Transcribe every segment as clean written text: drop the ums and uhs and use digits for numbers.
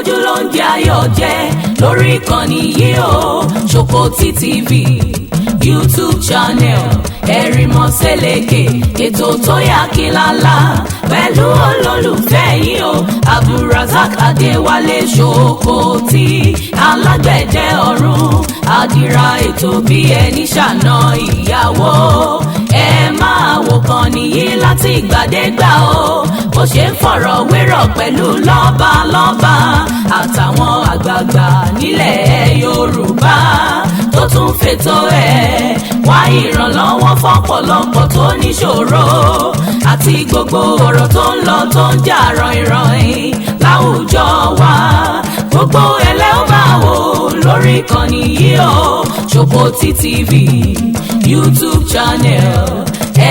fojú ló ń jẹ ayọ̀ jẹ lórí ìkànnì yìí o Ṣòkòtì TV YouTube channel Ẹ̀rìnmọ́ Sẹ́lẹ̀kẹ̀ ètò tó yà kílálà pẹ̀lú olólùfẹ́ yìí o Abdulrasaq Adéwálé Ṣòkòtì alágbẹ̀dẹ ọ̀run àdìrà ètò bí ẹni ṣàna ìyàwó ẹ máa wò kàn nìyí láti ìgbàdégbà o bó ṣe ń fọ̀rọ̀ wérọ̀ pẹ̀lú lọ́balọ́ba àtàwọn àgbààgbà nílẹ̀ Yorùbá tó tún fètò ẹ̀ wá ìrànlọ́wọ́ fọ́pọ̀lọpọ̀ tó níṣòro àti gbogbo ọ̀rọ̀ tó ń lọ tó ń jà ràn-ìràn láwùjọ wa gbogbo ẹlẹ́ ó máa wò lórí ìkànnì yìí o Ṣòkòtì TV YouTube channel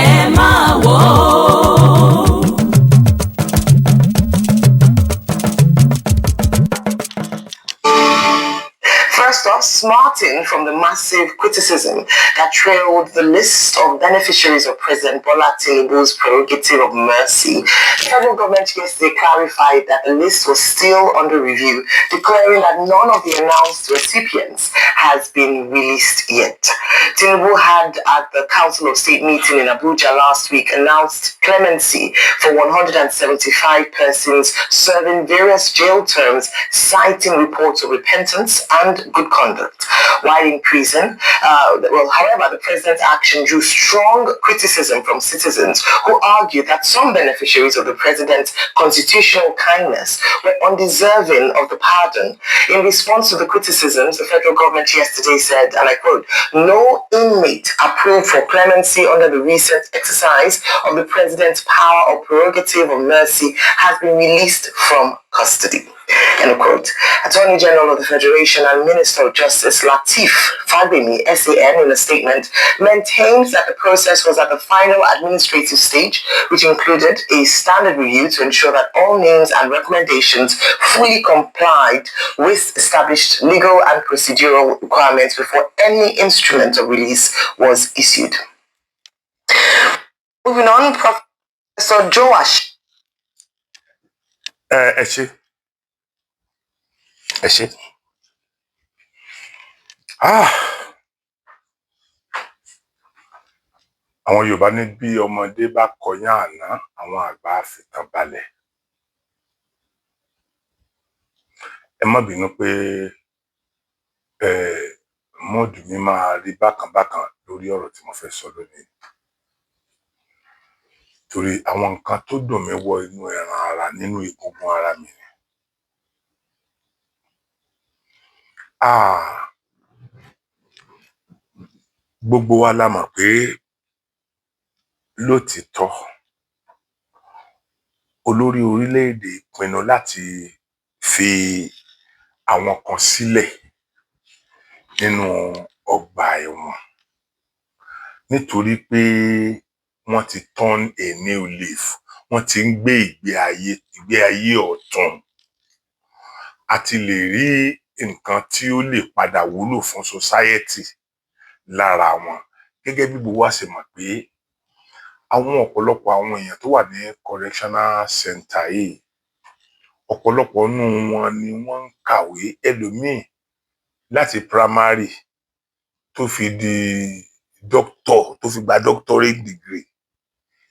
ẹ máa wò ó. First off, smarting from the massive criticism that trailed the list of beneficiaries of President Bola Tinubu's prerogative of mercy, the federal government yesterday clarified that the list was still under review, declaring that none of the announced recipients has been released yet. Tinubu had, at the Council of State meeting in Abuja last week, announced clemency for 175 persons serving various jail terms, citing reports of repentance and good conduct. While in prison, however, the president's action drew strong criticism from citizens who argued that some beneficiaries of the president's constitutional kindness were undeserving of the pardon. In response to the criticisms, the federal government yesterday said, and I quote, "No inmate approved for clemency under the recent exercise of the president's power or prerogative of mercy has been released from custody." End quote. Attorney General of the Federation and Minister of Justice Lateef Fagbemi, SAN, in a statement, maintains that the process was at the final administrative stage, which included a standard review to ensure that all names and recommendations fully complied with established legal and procedural requirements before any instrument of release was issued. Moving on, Professor Joash. Àwọn Yorùbá ní bí ọmọdé bá kọyán àná àwọn àgbà fìtàn balẹ̀. Ẹ má bínú pé mọ́ọ̀dù mi máa rí bákan lórí ọ̀rọ̀ tí mo fẹ́ sọ lónìí. Torí àwọn nǹkan tó dùn mí wọ inú ẹran ara nínú egungun ara mi ni. Gbogbo wa la mọ̀ pé lótìítọ́ olórí orílẹ̀-èdè pinnu láti fi àwọn kan sílẹ̀ nínú ọgbà ẹ̀wọ̀n nítorí pé wọ́n ti turn a new leaf, wọ́n ti ń gbé ìgbé ayé ọ̀tun àti lè rí nǹkan tí ó lè padà wúlò fún society lára wọn. Gẹ́gẹ́ bí gbogbo wa ṣe mọ̀ pé àwọn ọ̀pọ̀lọpọ̀ àwọn èèyàn tó wà ní correctional center yìí, ọ̀pọ̀lọpọ̀ nínú wọn ni wọ́n ń kàwé, ẹlòmíì láti primary tó fi di doctor, tó fi gba doctorate degree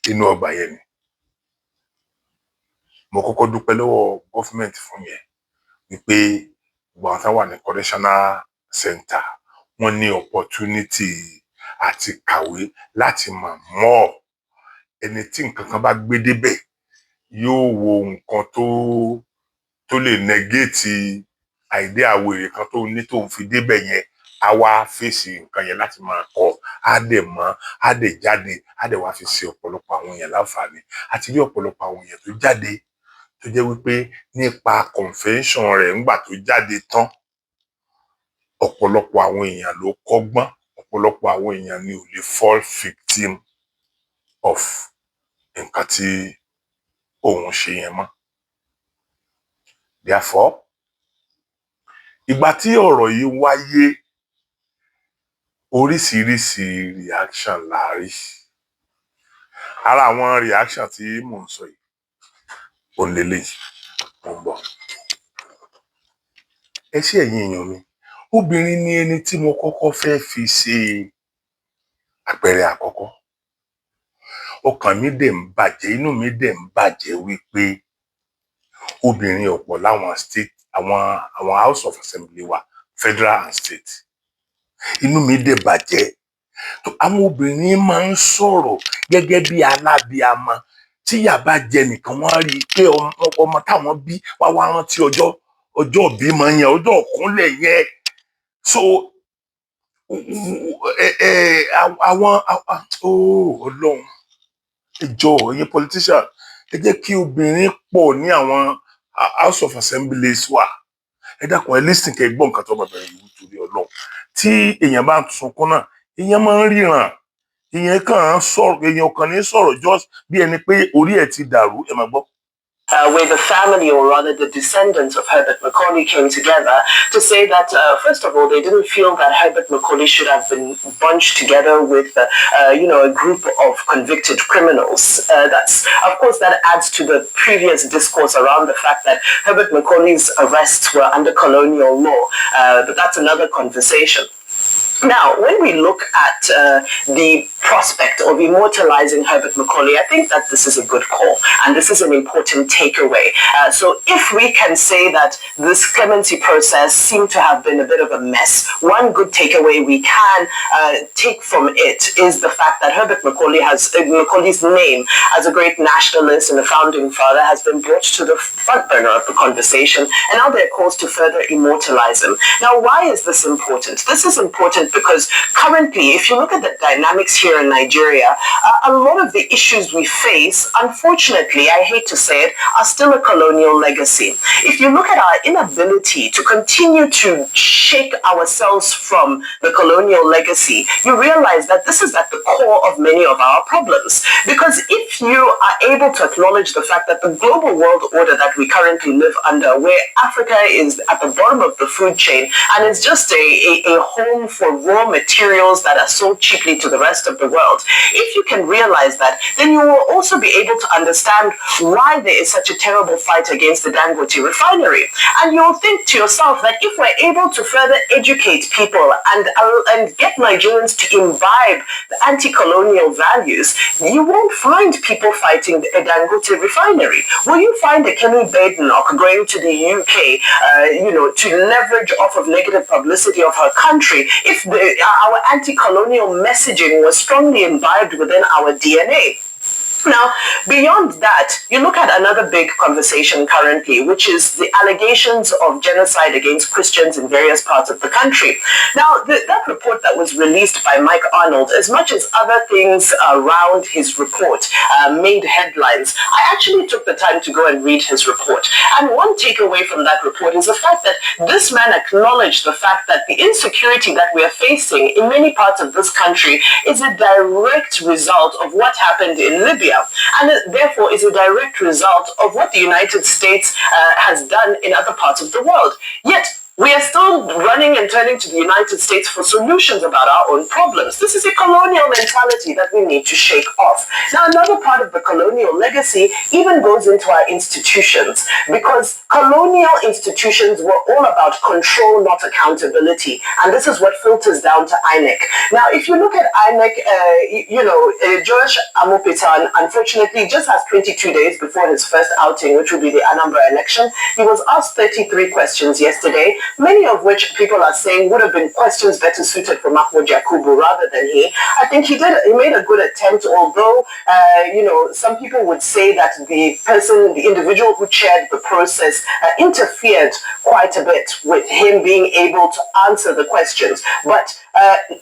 inú ọgbà yẹn ni. Mo kọ́kọ́ dúpẹ́ lọ́wọ́ government fún yẹn wípé gbogbo àwọn táwọn wà ní correctional center wọ́n ní opportunity àti kàwé láti mọ̀ mọ́ ẹni tí nǹkan kan bá gbé débẹ̀ yóò wo nǹkan tó lè negate idea wèrè kan tó ní tó ń fi débẹ̀ yẹn á wá fèsì nǹkan yẹn láti máa kọ́, á dẹ̀ mọ̀, á dẹ̀ jáde, á dẹ̀ wá fi ṣe ọ̀pọ̀lọpọ̀ àwọn èèyàn láǹfààní. Àti rí ọ̀pọ̀lọpọ̀ àwọn èèyàn tó jáde tó jẹ́ wípé nípa convention rẹ̀ ńgbà tó jáde tán ọ̀pọ̀lọpọ̀ àwọn èèyàn ló kọ́gbọ́n, ọ̀pọ̀lọpọ̀ àwọn èèyàn ni ò lè fall victim of nǹkan tí òun ṣe yẹn mọ́. Therefore, ìgbà tí ọ̀rọ̀ yìí wáyé oríṣiríṣi reaction la rí. Ara àwọn reaction tí mò ń sọ yìí òun lélẹ́yìí, mo ń bọ̀. ẹ ṣé ẹ̀yin èèyàn mi, obìnrin ni ẹni tí mo kọ́kọ́ fẹ́ fi ṣe àpẹẹrẹ àkọ́kọ́. Ọkàn mi dẹ̀ ń bàjẹ́, inú mi dẹ̀ ń bàjẹ́ wípé obìnrin ọ̀pọ̀ láwọn state, àwọn House of Assembly wa, federal and state. Inú mi dẹ̀ bàjẹ́. Àwọn obìnrin máa ń sọ̀rọ̀ gẹ́gẹ́ bí alábíamọ. Tí ìyà bá jẹ nìkan, wọ́n á rí i pé ọmọ táwọn bí wá rántí ọjọ́ ìbímọ yẹn, ọjọ́ ìkúnlẹ̀ yẹn. So Ọlọ́run, ẹ jọ̀ọ́ ẹ̀yin politician, ẹ jẹ́ kí obìnrin pọ̀ ní àwọn House of Assemblies wa. Ẹ dákun, ẹ listen kẹ́ gbọ́ nǹkan tó bá bẹ̀rẹ̀ yìí torí Ọlọ́run. Tí èèyàn bá ń sunkún náà, èèyàn máa ń ríran. Èèyàn kàn ń sọ̀rọ̀, èèyàn kàn ní sọ̀rọ̀ just bí ẹni pé orí ẹ̀ ti dàrú. Ẹ máa gbọ́. Where the family, or rather the descendants of Herbert Macaulay, came together to say that, first of all, they didn't feel that Herbert Macaulay should have been bunched together with, a group of convicted criminals. Of course, that adds to the previous discourse around the fact that Herbert Macaulay's arrests were under colonial law, but that's another conversation. Now, when we look at the prospect of immortalizing Herbert Macaulay, I think that this is a good call, and this is an important takeaway. So if we can say that this clemency process seemed to have been a bit of a mess, one good takeaway we can take from it is the fact that Herbert Macaulay's name as a great nationalist and a founding father has been brought to the front burner of the conversation, and now there are calls to further immortalize him. Now, why is this important? This is important because currently, if you look at the dynamics here in Nigeria, a lot of the issues we face, unfortunately, I hate to say it, are still a colonial legacy. If you look at our inability to continue to shake ourselves from the colonial legacy, you realize that this is at the core of many of our problems. Because if you are able to acknowledge the fact that the global world order that we currently live under, where Africa is at the bottom of the food chain and is just a home for raw materials that are sold cheaply to the rest of the world, if you can realize that, then you will also be able to understand why there is such a terrible fight against the Dangote refinery. And you'll think to yourself that if we're able to further educate people and get Nigerians to imbibe the anti-colonial values, you won't find people fighting a Dangote refinery. Will you find a Kemi Badenoch going to the UK, to leverage off of negative publicity of her country if our anti-colonial messaging was strongly imbibed within our DNA? Now, beyond that, you look at another big conversation currently, which is the allegations of genocide against Christians in various parts of the country. Now, that report that was released by Mike Arnold, as much as other things around his report made headlines, I actually took the time to go and read his report. And one takeaway from that report is the fact that this man acknowledged the fact that the insecurity that we are facing in many parts of this country is a direct result of what happened in Libya, and it therefore is a direct result of what the United States has done in other parts of the world. Yet, we are still running and turning to the United States for solutions about our own problems. This is a colonial mentality that we need to shake off. Now, another part of the colonial legacy even goes into our institutions, because colonial institutions were all about control, not accountability. And this is what filters down to INEC. Now, if you look at INEC, George Amopitan, unfortunately, just has 22 days before his first outing, which will be the Anambra election. He was asked 33 questions yesterday, many of which people are saying would have been questions better suited for Mahmoud Yakubu rather than he. I think he made a good attempt, although, some people would say that the individual who chaired the process interfered quite a bit with him being able to answer the questions. But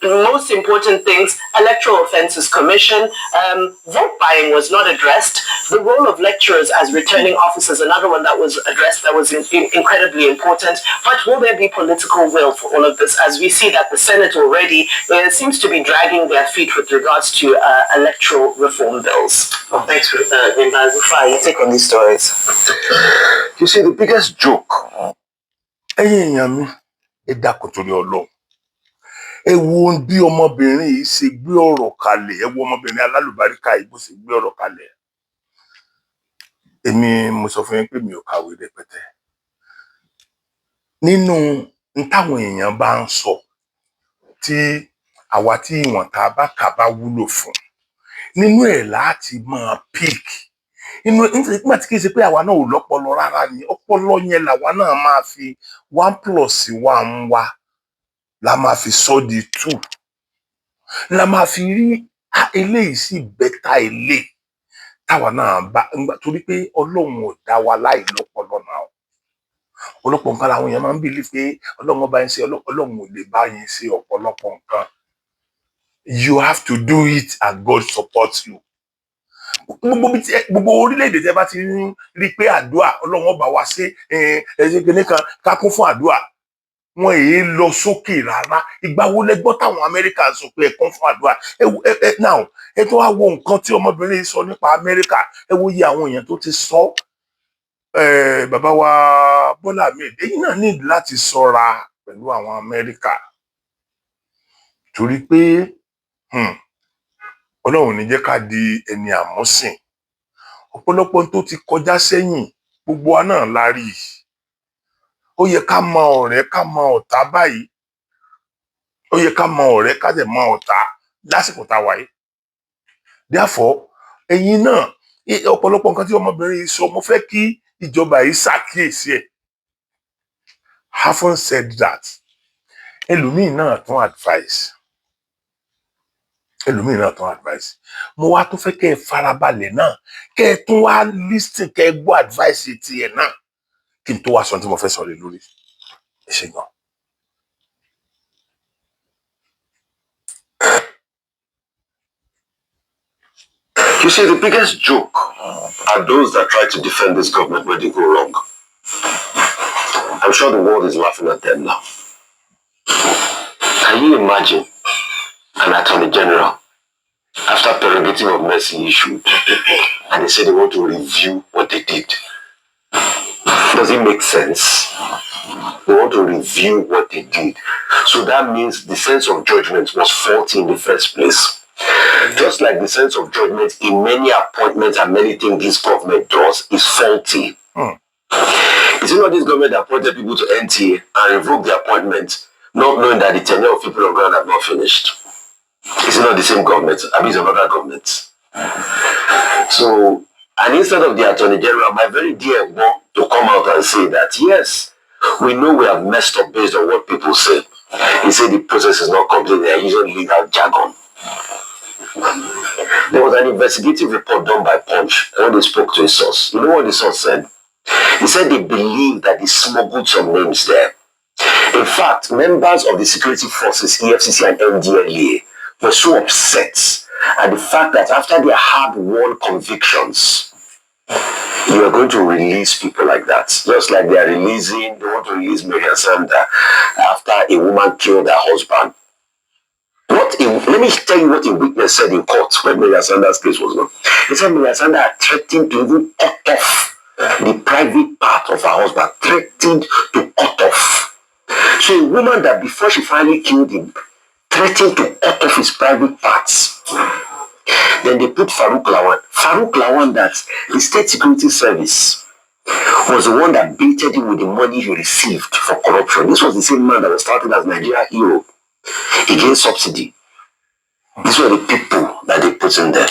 most important things, Electoral Offences Commission, vote buying was not addressed. The role of lecturers as returning officers, another one that was addressed that was incredibly important. But will there be political will for all of this, as we see that the Senate already seems to be dragging their feet with regards to electoral reform bills? Oh, thanks for Rufai, you take on these stories. You see, the biggest joke. Ẹ̀yin èèyàn mi, ẹ dákun torí Ọlọ́run. Ẹ wo bí ọmọbìnrin yìí ṣe gbé ọ̀rọ̀ kalẹ̀, ẹ wo ọmọbìnrin alálùbáríkà yìí bó ṣe gbé ọ̀rọ̀ kalẹ̀. Èmi mo sọ fún yín pé mi ò kàwé rẹpẹtẹ. nínú táwọn èèyàn bá ń sọ tí àwa tí ìwọ̀n tá a bá kà bá wúlò fún nínú ẹ̀ láti máa pick nígbà tí kì í ṣe pé àwa náà ò lọ́pọlọ rárá ni ọpọlọ yẹn làwa náà máa fi 1+1 wa la máa fi sọ di 2 la máa fi rí eléyìí sí bẹ́tà eléyìí táwa náà bá torí pé ọlọ́run ò dá wa láì lọ́pọlọ náà ọ̀pọ̀lọpọ̀ nǹkan làwọn èèyàn máa ń bìlí pé ọlọ́run bá yín ṣe ọlọ́run ò lè bá yín ṣe ọ̀pọ̀lọpọ̀ nǹkan. You have to do it and God supports you. Gbogbo orílẹ̀-èdè tẹ́ bá ti rí pé àdúrà ọlọ́run ọba wa ṣe ẹ̀ṣẹ̀ kìíní kan ká kún fún àdúrà wọn èé lọ sókè rárá. Ìgbà wo lẹ gbọ́ táwọn Amẹ́ríkà sọ pé ẹ kún fún àdúrà? Now ẹ tó wá wo nǹkan tí ọmọbìnrin sọ nípa Amẹ́ríkà, ẹ wo iye àwọn èèyàn tó ti sọ. Bàbá wa Bọ́lá Ahmed èyí náà ní láti ṣọ́ra pẹ̀lú àwọn Amẹ́ríkà torí pé ọlọ́run ní jẹ́ ká di ẹni àmúsìn. Ọ̀pọ̀lọpọ̀ tó ti kọjá sẹ́yìn gbogbo wa náà la rí. Ó yẹ ká mọ ọ̀rẹ́ ká mọ ọ̀tá báyìí. Ó yẹ ká mọ ọ̀rẹ́ ká dẹ̀ mọ ọ̀tá lásìkò tá a wà yìí. Therefore ẹ̀yin náà ọ̀pọ̀lọpọ̀ nǹkan tí ọmọbìnrin yìí sọ mo fẹ́ kí ìjọba yìí ṣàkíyèsí ẹ̀. Having said that, ẹlòmíì náà tún advice. Mo wá tó fẹ́ kẹ́ ẹ farabalẹ̀ náà kẹ́ ẹ tún wá listen kẹ́ ẹ gbọ́ advice tiẹ̀ náà kí n tó wá sọ tí mo fẹ́ sọ lé lórí. Ẹ ṣé gan. You see, the biggest joke are those that try to defend this government when they go wrong. I'm sure the world is laughing at them now. Can you imagine an attorney general after prerogative of mercy issued and they say they want to review what they did? Does it make sense? They want to review what they did. So that means the sense of judgment was faulty in the first place. Just like the sense of judgment in many appointments and many things this government does is faulty. Is it not this government that appointed people to NTA and revoked the appointment, not knowing that the tenure of people on ground have not finished? Is it not the same government? I mean, it's another government. So, and instead of the Attorney General, my very dear one to come out and say that, yes, we know we have messed up based on what people say. He said the process is not complete. They are using legal jargon. There was an investigative report done by Punch when they spoke to a source. You know what the source said? He said they believe that they smuggled some names there. In fact, members of the security forces, EFCC and NDLEA, were so upset at the fact that after their hard-won convictions, you are going to release people like that. Just like they want to release Maria Sanda after a woman killed her husband. Let me tell you what a witness said in court when Maria Sanda's case was done. He said Maria Sanda had threatened to even cut off the private part of her husband, threatened to cut off. So a woman that before she finally killed him, threatened to cut off his private parts. Then they put Farouk Lawan. Farouk Lawan, that the State Security Service was the one that baited him with the money he received for corruption. This was the same man that was started as Nigeria hero against subsidy. These were the people that they put in there.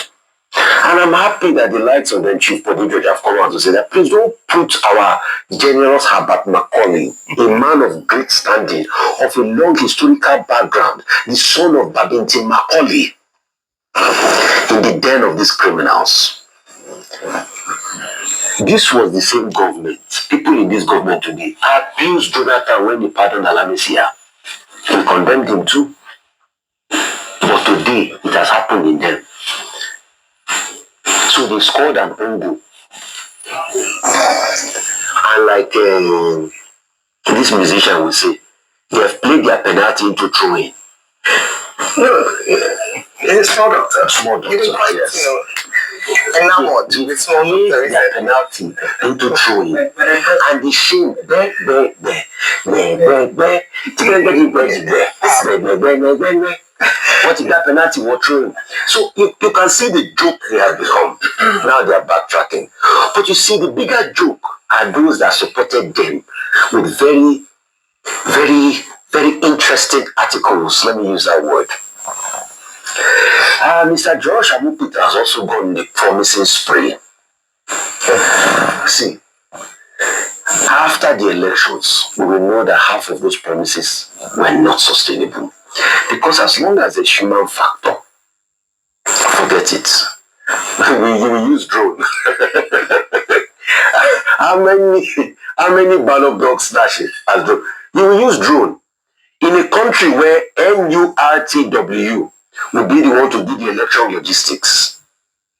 And I'm happy that the likes of the Chief Body Judge have come out to say that please don't put our generous Herbert Macaulay, a man of great standing, of a long historical background, the son of Babington Macaulay, in the den of these criminals. This was the same government. People in this government today abused Jonathan when they pardoned Alamisia. We condemned him too. But today, it has happened in them. So they scored an own goal. And like this musician will say, they have played their penalty into throwing. No, it's small doctor. Small doctor, yes. And now what? The small doctor their penalty into throwing. And the shame, what if that penalty was thrown? So you can see the joke they have become. Now they are backtracking. But you see, the bigger joke are those that supported them with very very, very interesting articles. Let me use that word. Mr. Josh Amupita has also gone in the promising spree. See, after the elections, we will know that half of those promises were not sustainable. Because as long as the human factor, forget it. You will use drone. How many ballot box dashes as drone? You will use drone. In a country where NURTW will be the one to do the election logistics,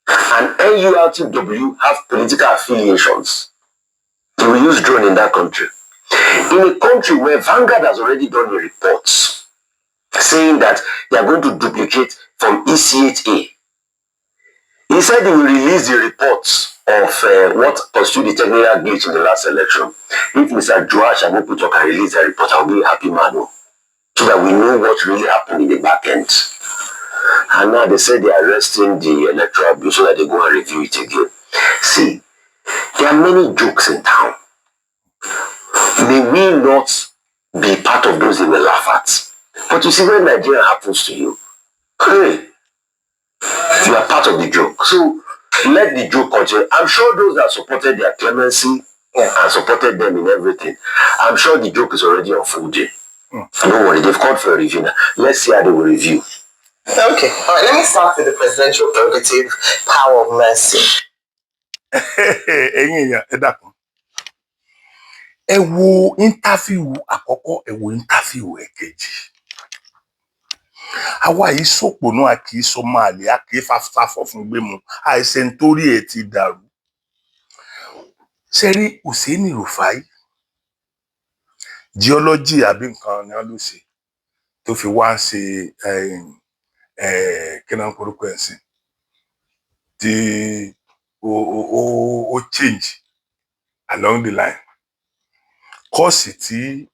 and NURTW have political affiliations, you will use drone in that country. In a country where Vanguard has already done the reports saying that they are going to duplicate from ECHA, he said he will release the reports of what constituted the technical glitch in the last election. If Mr. Joash Amoputo can release the report, I'll be a happy man, so that we know what really happened in the back end. And now they said they are arresting the electoral bill so that they go and review it again. See, there are many jokes in town. May we not be part of those they will laugh at. But you see, when Nigeria happens to you, hey, you are part of the joke. So let the joke continue. I'm sure those that supported their clemency and supported them in everything, I'm sure the joke is already unfolding. Don't worry, they've called for a review now. Let's see how they will review. Okay, all right, let me start with the presidential prerogative power of mercy. Ẹ wo interview àkọ́kọ́, ẹ wo interview ẹ̀kejì. Àwa yìí sòpònú a kì í sọ máa lè, a kì í fafafọ́ fún gbé mu, àìsẹ̀ nítorí ẹ̀ ti dàrú. Sẹ́rí Hussaini Rufai, geology àbí nǹkan ni wọ́n ló ṣe tó fi wá ṣe kí náà korúkọ ẹ̀ sí tí ó change along the line. Kọ́ọ̀sì tí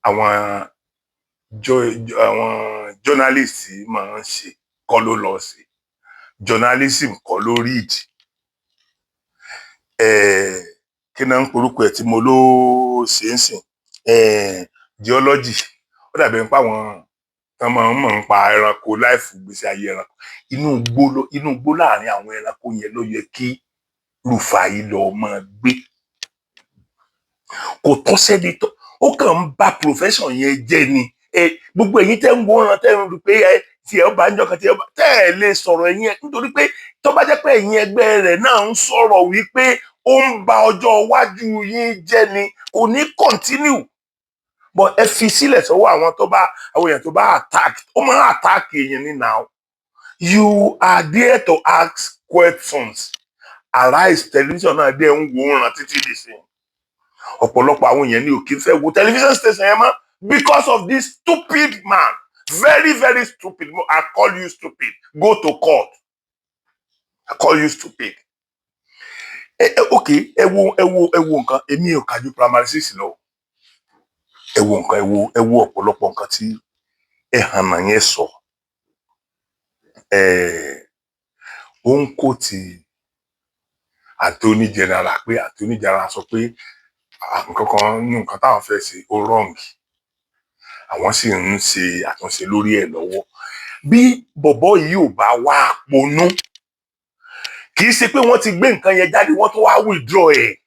àwọn journalist máa ń ṣe kọ́ ló lọ sí. Journalism kọ́ ló read. Kí náà korúkọ ẹ̀ tí mo ló ṣe ń sìn geology. Ó dàbí pé àwọn tán máa ń mọ̀ ń pa ẹranko láìfù gbèsè ayé ẹranko. Inú igbó láàrin àwọn ẹranko yẹn ló yẹ kí Rufai lọ máa gbé. Kò tọ́ sẹ́ni tó, ó kàn ń bà profession yẹn jẹ́ ni. Gbogbo ẹ̀yin tẹ́ ń wòran tẹ́ ń rí pé tí ẹ bá ń jọkàn tí ẹ bá tẹ́ ẹ lè sọ̀rọ̀ ẹ̀yin nítorí pé tó bá jẹ́ pé ẹ̀yin ẹgbẹ́ rẹ̀ náà ń sọ̀rọ̀ wípé ó ń ba ọjọ́ iwájú yín jẹ́ ni, kò ní continue. But ẹ fi sílẹ̀ sọ́wọ́ àwọn èèyàn tó bá attack, ó máa ń attack èèyàn ní now. You are there to ask questions. Arise television náà dé ń wòran títí dì sí. Ọ̀pọ̀lọpọ̀ àwọn èèyàn ní ò kí ń fẹ́ wo television station yẹn mọ́ because of this stupid man. Very, very stupid. I call you stupid. Go to court. I call you stupid. Okay, ẹ wo nǹkan, èmi ò kàjú primary 6 lọ. Ẹ wo nǹkan, ẹ wo ọ̀pọ̀lọpọ̀ nǹkan tí ẹ̀hànà yẹn sọ. Ó ń kó ti Attorney General pé Attorney General sọ pé nǹkan táwọn fẹ́ ṣe ó wrong. Àwọn sì ń ṣe àtúnṣe lórí ẹ̀ lọ́wọ́. Bí bọ̀bọ́ yìí ò bá wá ponú, kì í ṣe pé wọ́n ti gbé nǹkan yẹn jáde wọ́n tó wá withdraw ẹ̀.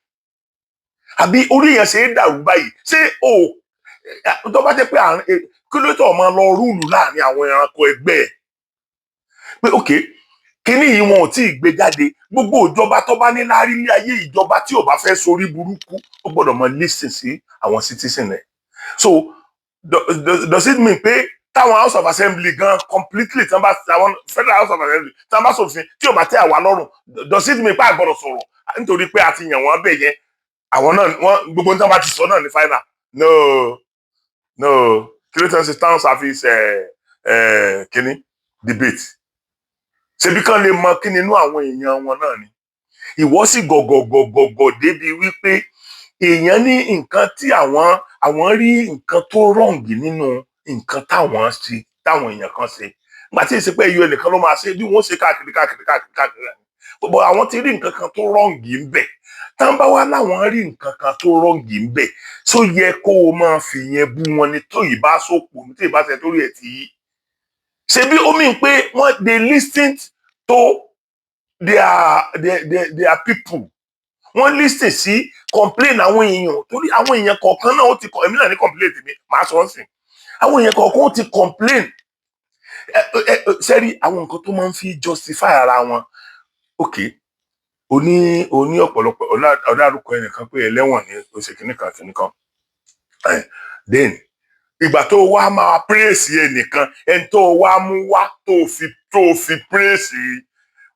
Àbí orí yẹn ṣe é dàrú báyìí. Ṣé tó bá jẹ́ pé kí ló tó máa lọ rúùlù láàrin àwọn ẹranko ẹgbẹ́ ẹ̀? Pé okay, kíní yìí wọn ò tí ì gbé jáde. Gbogbo ìjọba tó bá ní lárí ní ayé, ìjọba tí ò bá fẹ́ sorí burúkú ó gbọ́dọ̀ mọ listen sí àwọn citizen ẹ̀. So does it mean pé táwọn House of Assembly gan completely tí wọ́n bá àwọn Federal House of Assembly tí wọ́n bá ṣòfin tí ò bá tẹ́ àwa lọ́rùn, does it mean pé a gbọ́dọ̀ sọ̀rọ̀ nítorí pé a ti yàn wọ́n bẹ̀ yẹn àwọn náà wọ́n gbogbo tí wọ́n bá ti sọ náà ní final? No kí ló tẹ́ ń ṣe town service kíní debate ṣebí kan lè mọ kí nínú àwọn èèyàn wọn náà ni. Ìwọ sì gọ̀gọ̀gọ̀gọ̀ débi wípé èèyàn ní nǹkan tí àwọn rí nǹkan tó wrong nínú nǹkan táwọn ṣe, táwọn èèyàn kan ṣe. Nígbà tí ìsìnkú ẹ̀yọ ẹnìkan ló máa ṣe bí wọ́n ṣe káàkiri. Gbogbo àwọn ti rí nǹkan kan tó wrong ń bẹ̀. tán bá wá láwọn rí nǹkan kan tó rọ́ǹgì ń bẹ̀ so yẹ kó o máa fi yẹn bú wọn ni tó yìí bá sòpò tí ìbá ṣe torí ẹ̀ tí yí ṣebí ó mì pé wọ́n they listen to their people wọ́n listen sí complain àwọn èèyàn torí àwọn èèyàn kọ̀ọ̀kan náà ó ti èmi náà ní complain tèmi màá sọ ọ́ sìn àwọn èèyàn kọ̀ọ̀kan ó ti complain sẹ́rí àwọn nǹkan tó máa ń fi justify ara wọn ok oní ọ̀pọ̀lọpọ̀ ọ̀dàrúkọ ẹnìkan pé ẹlẹ́wọ̀n ní oṣù kìnnìkan then ìgbà tó wá máa praise ẹnìkan ẹni tó wá mú wá tó fi praise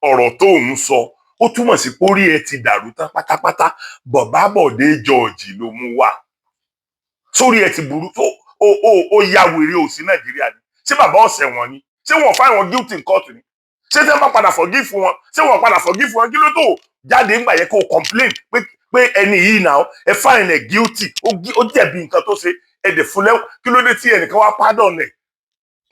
ọ̀rọ̀ tó ń sọ ó túmọ̀ sí pórí ẹ ti dàrú tán pátápátá Bọ̀bá Bọ̀dé George ló mú wá sórí ẹ ti burú tó ó ya wèrè òsì Nàìjíríà ni ṣé bàbá ọ̀sẹ̀ wọn ni ṣé wọn fáwọn wọn guilty in court ni ṣé tẹ́ bá padà forgive wọn ṣé wọn padà forgive wọn kí ló tó jáde ńgbà yẹn kó complain pé ẹni yìí náà ẹ fáìn ẹ guilty ó jẹ̀bi nǹkan tó ṣe ẹ̀dẹ̀ fúnlẹ̀ kí ló dé tí ẹnìkan wá pardon ẹ̀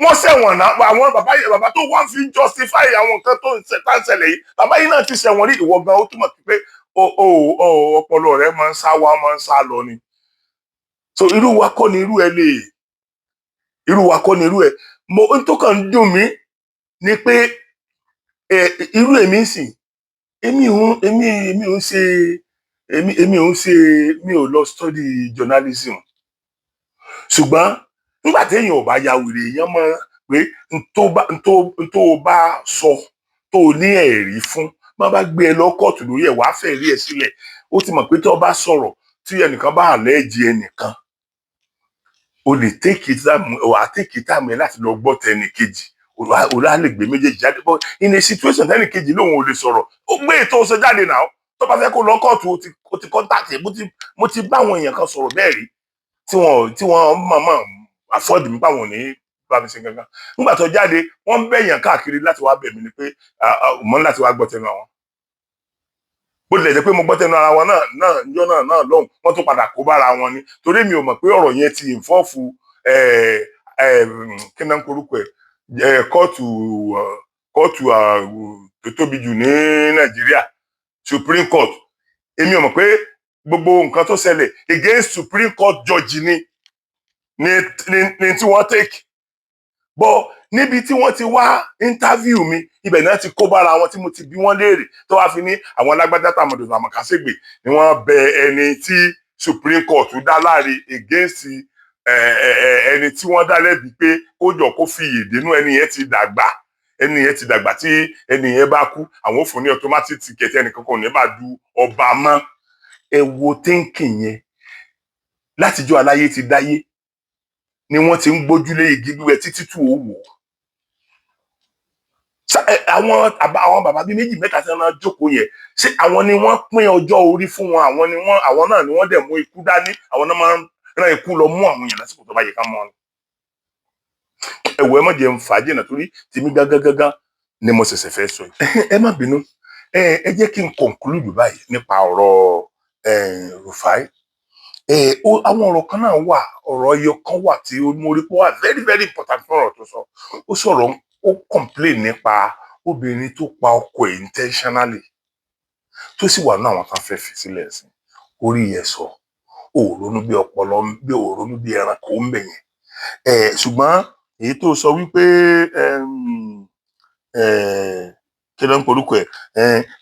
wọ́n ṣẹ̀wọ̀n náà àwọn bàbá tó wá fi justify àwọn nǹkan tó ń ṣẹlẹ̀ yìí bàbá yìí náà ti ṣẹ̀wọ̀n rí ìwọ gan ó túmọ̀ sí pé ọpọlọ rẹ máa ń sá wá máa ń sá lọ ni so irú wa kọ́ ni irú ẹ mo ń tó kàn ń dùn mí ni pé irú èmi ń sìn èmi ò lọ study journalism ṣùgbọ́n nígbà téèyàn ò bá ya wèrè èèyàn mọ̀ pé n tó bá sọ tó ní ẹ̀rí fún má bá gbé ẹ lọ kóòtù lórí ẹ̀ wàá fẹ́ rí ẹ sílẹ̀ ó ti mọ̀ pé tó bá sọ̀rọ̀ tí ẹnìkan bá àlẹ́jì ẹnìkan o lè take time ẹ láti lọ gbọ́ tẹnì kejì òlà lè gbé méjèèjì jáde bọ́ in a situation tẹnì kejì lòun ò lè sọ̀rọ̀ ó gbé ètò ọ̀sẹ̀ jáde náà tó bá fẹ́ kó lọ kóòtù ó ti contact mo ti bá àwọn èèyàn kan sọ̀rọ̀ bẹ́ẹ̀ rí tí wọ́n mọ̀mọ́ afford mi báwọn ní bá mi ṣe gangan nígbà tó jáde wọ́n bẹ̀yàn káàkiri láti wá bẹ̀ mí ni pé mọ́ láti wá gbọ́ tẹnu àwọn bó tilẹ̀ jẹ́ pé mo gbọ́ tẹnu ara wọn náà níjọ́ náà lọ́hùn wọ́n tún padà kó bára wọn ni torí mi ò mọ̀ pé ọ̀rọ̀ yẹn ti ìfọ́fù kí náà ń korúkọ ẹ̀ kóòtù tó tóbi jù ní Nàìjíríà Supreme Court èmi ò mọ̀ pé gbogbo nǹkan tó ṣẹlẹ̀ against Supreme Court judge ni tí wọ́n take bọ́ níbi tí wọ́n ti wá interview mi ibẹ̀ náà ti kó bára wọn tí mo ti bí wọ́n léèrè tó wá fi ní àwọn alágbádá tàmọ̀dò àmọ̀kásẹ́gbè ni wọ́n bẹ ẹni tí Supreme Court dá láre against ẹni tí wọ́n dá lẹ́bi pé ó jọ kó fi ìdènú ẹni yẹn ti dàgbà tí ẹni yẹn bá kú àwọn ò fún ní automatic ticket ẹnìkan kò ní bá du ọba mọ́ ẹ wo thinking yẹn látijọ́ aláyé ti dáyé ni wọ́n ti ń gbójúlé igi gbígbẹ títí tù ó wò àwọn bàbá bíi méjì mẹ́ta tí wọ́n jókòó yẹn ṣé àwọn ni wọ́n pín ọjọ́ orí fún wọn àwọn náà ni wọ́n dẹ̀ mú ikú dání àwọn náà máa ń rán ikú lọ mú àwọn èèyàn lásìkò tó bá yẹ ká mọ ẹwọ ẹ má jẹ́ ń fàájì náà torí tèmi gángan ni mo ṣẹ̀ṣẹ̀ fẹ́ sọ yìí ẹ má bínú ẹ jẹ́ kí n conclude báyìí nípa ọ̀rọ̀ Rufai àwọn ọ̀rọ̀ kan náà wà ọ̀rọ̀ ẹyọ kan wà tí mo rí pé wà very very important fún ọ̀rọ̀ tó sọ ó sọ̀rọ̀ ó complain nípa obìnrin tó pa ọkọ ẹ̀ intentionally tó sì wà ní àwọn kan fẹ́ fi sílẹ̀ sí orí ẹ̀ sọ òòrónú bí ọpọlọ bí òòrónú bí ẹranko ń bẹ̀ yẹn ṣùgbọ́n èyí tó sọ wípé kí ló ń porúkọ ẹ̀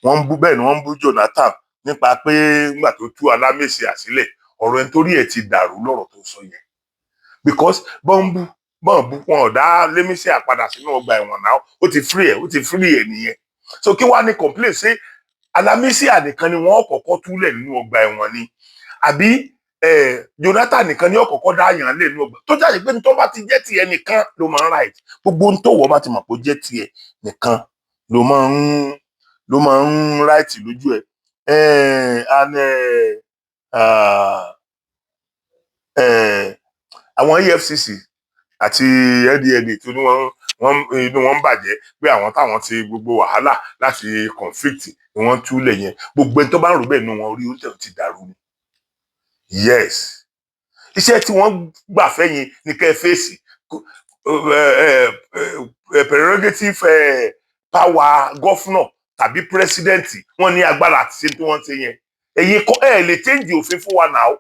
wọ́n ń bú bẹ́ẹ̀ ni wọ́n ń bú Jonathan nípa pé nígbà tó tú Alámẹ́sì àsílẹ̀ ọ̀rọ̀ ẹni torí ẹ̀ ti dàrú lọ́rọ̀ tó sọ yẹn because bọ́n bú wọn ọ̀dá Lémísì àpadà sínú ọgbà ẹ̀wọ̀n náà ó ti free ẹ̀ nìyẹn so kí wàá ní complain ṣé Alámẹ́sì nìkan ni wọ́n kọ́kọ́ túlẹ̀ nínú ọgbà ẹ̀wọ̀n ni àbí Jonathan nìkan ni ó kọ́kọ́ dá yàn lé nínú ọgbà tó jáde pé tó bá ti jẹ́ tiẹ̀ nìkan ló máa ń right gbogbo ohun tó wọ́n bá ti mọ̀ pé ó jẹ́ tiẹ̀ nìkan ló máa ń right lójú ẹ̀ àwọn EFCC àti NDLEA tó ní inú wọn bàjẹ́ pé àwọn táwọn ti gbogbo wàhálà láti conflict ni wọ́n túlẹ̀ yẹn gbogbo ẹni tó bá ń rò bẹ́ẹ̀ nu wọn orí oúnjẹ ti dàrú ni yes iṣẹ́ tí wọ́n gbà fẹ́yìn ní kẹ́ fèsì prerogative power governor tàbí president wọ́n ní agbára àti ṣe tí wọ́n ṣe yẹn ẹ̀yin kọ́ ẹ̀ lè change òfin fún wa náà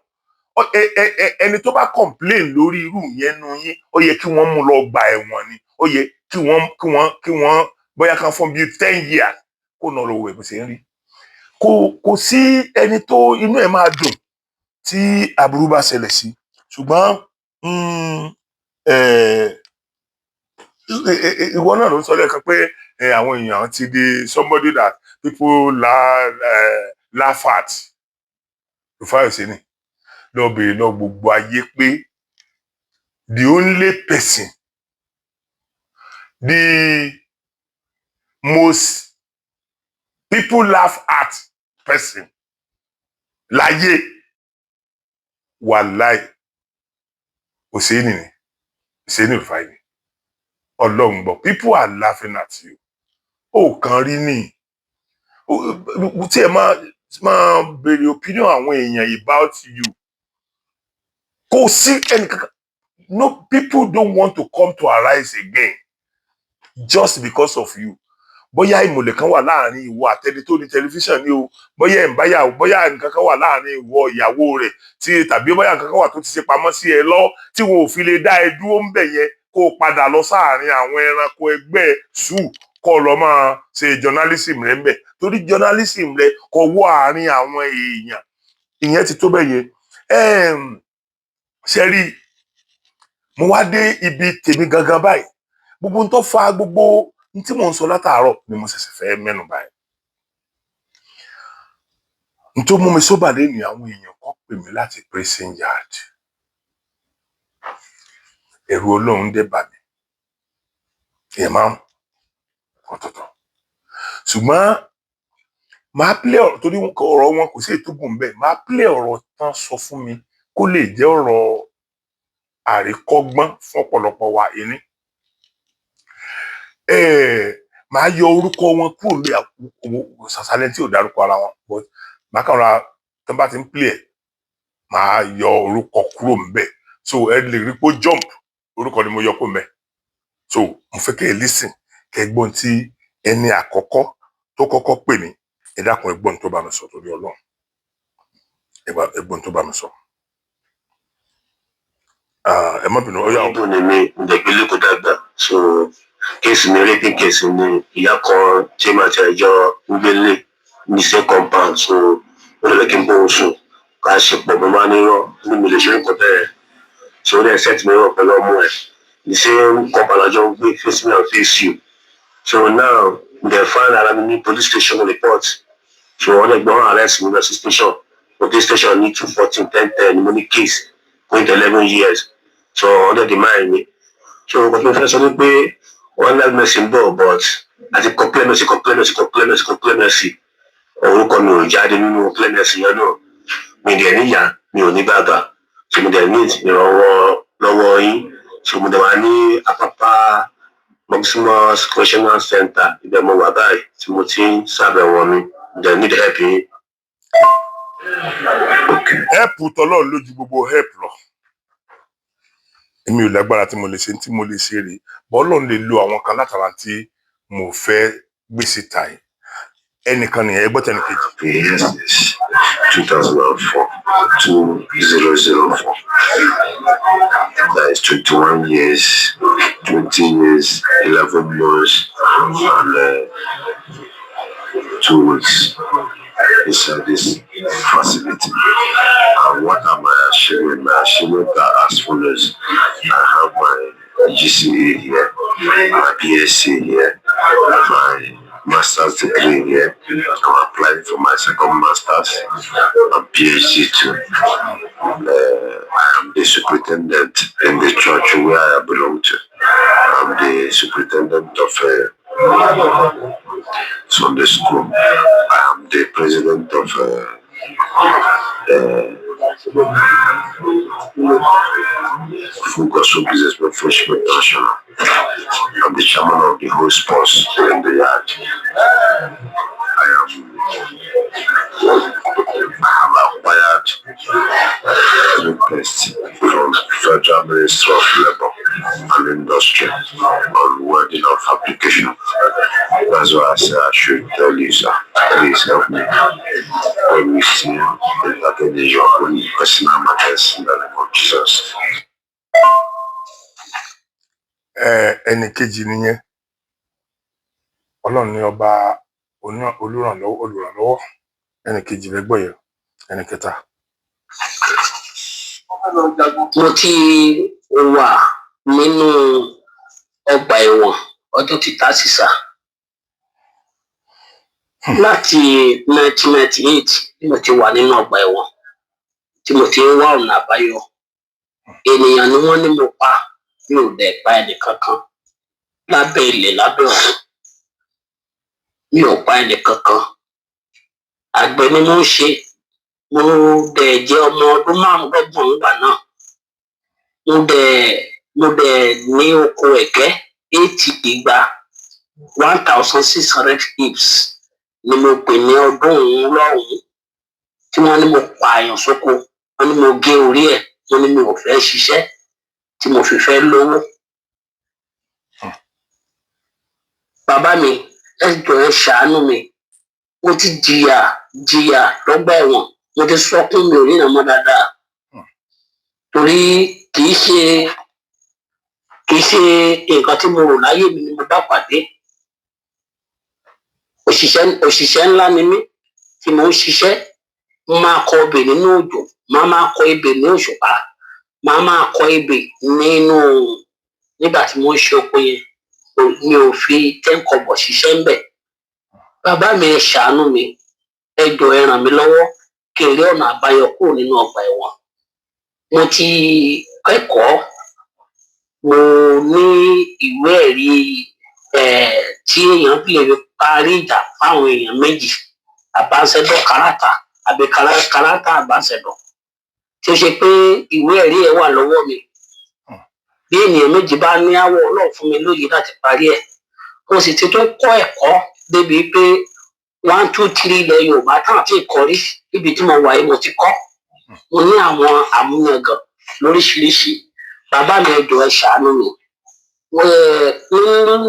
ẹni tó bá complain lórí irú yẹn nu yín ó yẹ kí wọ́n mú lọ gba ẹ̀wọ̀n ni ó yẹ kí wọ́n bóyá kan fún bíi 10 years kó nà lọ wọ ẹ̀ bó ṣe ń rí kò sí ẹni tó inú ẹ̀ máa dùn tí aburú bá ṣẹlẹ̀ sí ṣùgbọ́n ìwọ náà ló ń sọ lẹ́ẹ̀kan pé àwọn èèyàn ti di somebody that people laugh at Rufai ni lọ bèrè lọ gbogbo ayé pé the only person the most people laugh at person láyé wàláì Hussaini Rufai ni Ọlọ́run gbọ́ people are laughing at you ó kàn rí ní tí ẹ máa béèrè opinion àwọn èèyàn about you kò sí ẹnìkankan no people don't want to come to arise again just because of you bóyá ìmùlẹ̀ kan wà láàrin ìwọ àtẹni tó ní tẹlifíṣàn ni o bóyá ìbáyàwó bóyá nǹkan kan wà láàrin ìwọ ìyàwó rẹ̀ tí tàbí bóyá nǹkan kan wà tó ti ṣe pamọ́ sí ẹ lọ tí wọn ò fi lè dá ẹ dúró ń bẹ̀ yẹn kó o padà lọ sáàrin àwọn ẹranko ẹgbẹ́ sùn kó lọ máa ṣe journalism rẹ ń bẹ̀ torí journalism rẹ kò wọ àárín àwọn èèyàn ìyẹn ti tó bẹ̀ yẹn ṣe rí mo wá dé ibi tèmi gangan báyìí gbogbo n tó fa gbogbo n tí mò ń sọ látàárọ̀ ni mo ṣẹ̀ṣẹ̀ fẹ́ mẹ́nu báyìí n tó mú mi sóbà lé ní àwọn èèyàn kan pè mí láti prison yard ẹ̀rù Ọlọ́run dé bà mí èèyàn máa ń ọ̀tọ̀ọ̀tọ̀ ṣùgbọ́n máa play ọ̀rọ̀ torí ọ̀rọ̀ wọn kò sí ètùgùn bẹ́ẹ̀ máa play ọ̀rọ̀ tán sọ fún mi kó lè jẹ́ ọ̀rọ̀ àríkọ́gbọ́n fún ọ̀pọ̀lọpọ̀ wa ẹni máa yọ orúkọ wọn kúrò lórí sàṣàlẹ̀ tí ò dárúkọ ara wọn but máa kàn ra tó bá ti ń play ẹ̀ máa yọ orúkọ kúrò ńbẹ̀ so ẹ lè rí pé jump orúkọ ni mo yọ kó ńbẹ̀ so mo fẹ́ kẹ́ ẹ listen kẹ́ ẹ gbọ́n tí ẹni àkọ́kọ́ tó kọ́kọ́ pè mí ẹ dákun ẹ gbọ́n tó bá mi sọ torí Ọlọ́run ẹ gbọ́n tó bá mi sọ ẹ má bínú ọyá ọdún ni mi ìdẹ̀gbẹ́lẹ́ kò dàgbà so kéèsì mi rédí kéèsì ni ìyá kan tí màá ti ẹjọ́ ń gbélé ní ṣe compound so ó lè kí n bóun sùn ká ṣe pọ̀ mo máa ní rán ní mi lè ṣe nǹkan bẹ́ẹ̀ so ó lè set mi rán pẹ̀lú ọmọ ẹ̀ ní ṣe compound àjọ ń gbé face me and face you so now they find ara mi ní police station report so wọ́n lè gbọ́n arrest mi lọ sí station police station ní 214 1010 ní mo ní case going to 11 years so under the mind mi so nǹkan tó fẹ́ sọ ni pé wọ́n ní mẹ́sìn bọ̀ but àti complainmẹ́sì orúkọ mi ò jáde nínú complainmẹ́sì yẹn náà mi dẹ̀ níyà mi ò ní bàbá so mo dẹ̀ need ìrànwọ́ lọ́wọ́ yín so mo dẹ̀ wá ní Apapa Maximus Correctional Center ibẹ̀ mo wà báyìí tí mo ti ń ṣàbẹ̀wò mi mo dẹ̀ need help yín. help tọ́lọ́run lójú gbogbo help lọ èmi ò lágbára tí mo lè ṣe rè bọ́ọ̀lọ́run lè lo àwọn kan látara tí mo fẹ́ gbé síta yìí ẹnìkan nìyẹn ẹgbẹ́ tẹnìkejì. Yes, 2004 2004 that is 21 years 20 years 11 months and 2 weeks inside this facility. And what am I achieving? My achievements are as follows. I have my GCE here, my BSc here, my master's degree here. I'm applying for my second master's and PhD too. I am the superintendent in the church where I belong to. I'm the superintendent of Sunday school. I am the president of Full Gospel Businessmen Fellowship International. I'm the chairman of the whole sports in the yard. I have acquired request from Federal Ministry of Labour and Industry on welding of application. That's why I say I should tell you, sir. Please help me. Let me see if I can do your personal matters in the name of Jesus. Ẹnì kejì nìyẹn. Ọlọ́run ní ọba olùrànlọ́wọ́. Ẹnì kejì rẹ̀ gbọ́ yẹn. Ẹnì kẹta. Mo ti wà nínú ọgbà ẹ̀wọ̀n ọdún títà sísà láti 1998 tí mo ti wà nínú ọgbà ẹ̀wọ̀n tí mo ti ń wá ọ̀nà àbáyọ. Ènìyàn ni wọ́n ní mo pa, mi ò dẹ̀ pa ẹnì kankan lábẹ́ ilẹ̀ lábẹ́ ọ̀run. Mi ò pa ẹnì kankan. Àgbẹ̀ ni mo ń ṣe. Mo dẹ̀ jẹ́ ọmọ ọdún 25 nígbà náà. Mo dẹ̀ ní oko ẹ̀gẹ́ 80 igba 1,600 hips ni mo pè ní ọdún òun lọ́hùn-ún tí wọ́n ní mo pa àyàn sóko, wọ́n ní mo gé orí ẹ̀, wọ́n ní mi ò fẹ́ ṣiṣẹ́ tí mo fi fẹ́ lówó. Bàbá mi, ẹ jọ̀ọ́ ẹ ṣàánú mi. Mo ti jìyà lọ́gbà ẹ̀wọ̀n. Mo ti sọkún, mi ò ríran mọ́ dáadáa. Torí kì í ṣe nǹkan tí mo rò láyé mi ni mo bá pàdé. Òṣìṣẹ́ ńlá ni mí tí mo ń ṣiṣẹ́. Mo máa kọ ebè nínú òjò, máa kọ ebè ní òṣùpá, máa kọ ebè nígbà tí mo ń ṣe oko yẹn. Mi ò fi 10 kọ́bọ̀ ṣiṣẹ́ ńbẹ̀. Bàbá mi, ẹ ṣàánú mi. Ẹ jọ̀ọ́ ẹ ràn mí lọ́wọ́ kí n rí ọ̀nà àbáyọ kúrò nínú ọgbà ẹ̀wọ̀n. Mo ti kẹ́kọ̀ọ́. Mo ní ìwé ẹ̀rí tí èèyàn lè parí ìjà fáwọn èèyàn méjì, ambassador kárátà àbí kárátà ambassador, tí ó ṣe pé ìwé ẹ̀rí ẹ̀ wà lọ́wọ́ mi. Bí ènìyàn méjì bá ní àwọ̀, Ọlọ́run fún mi lóye láti parí ẹ̀. Mo sì ti tún kọ́ ẹ̀kọ́ débi pé 1, 2, 3 ilẹ̀ Yorùbá tán àti ìkọrí níbi tí mo wà yìí mo ti kọ́. Mo ní àwọn àmúyangàn lóríṣiríṣi. Bàbá mi, ẹ jọ̀ọ́ ẹ ṣàánú mi.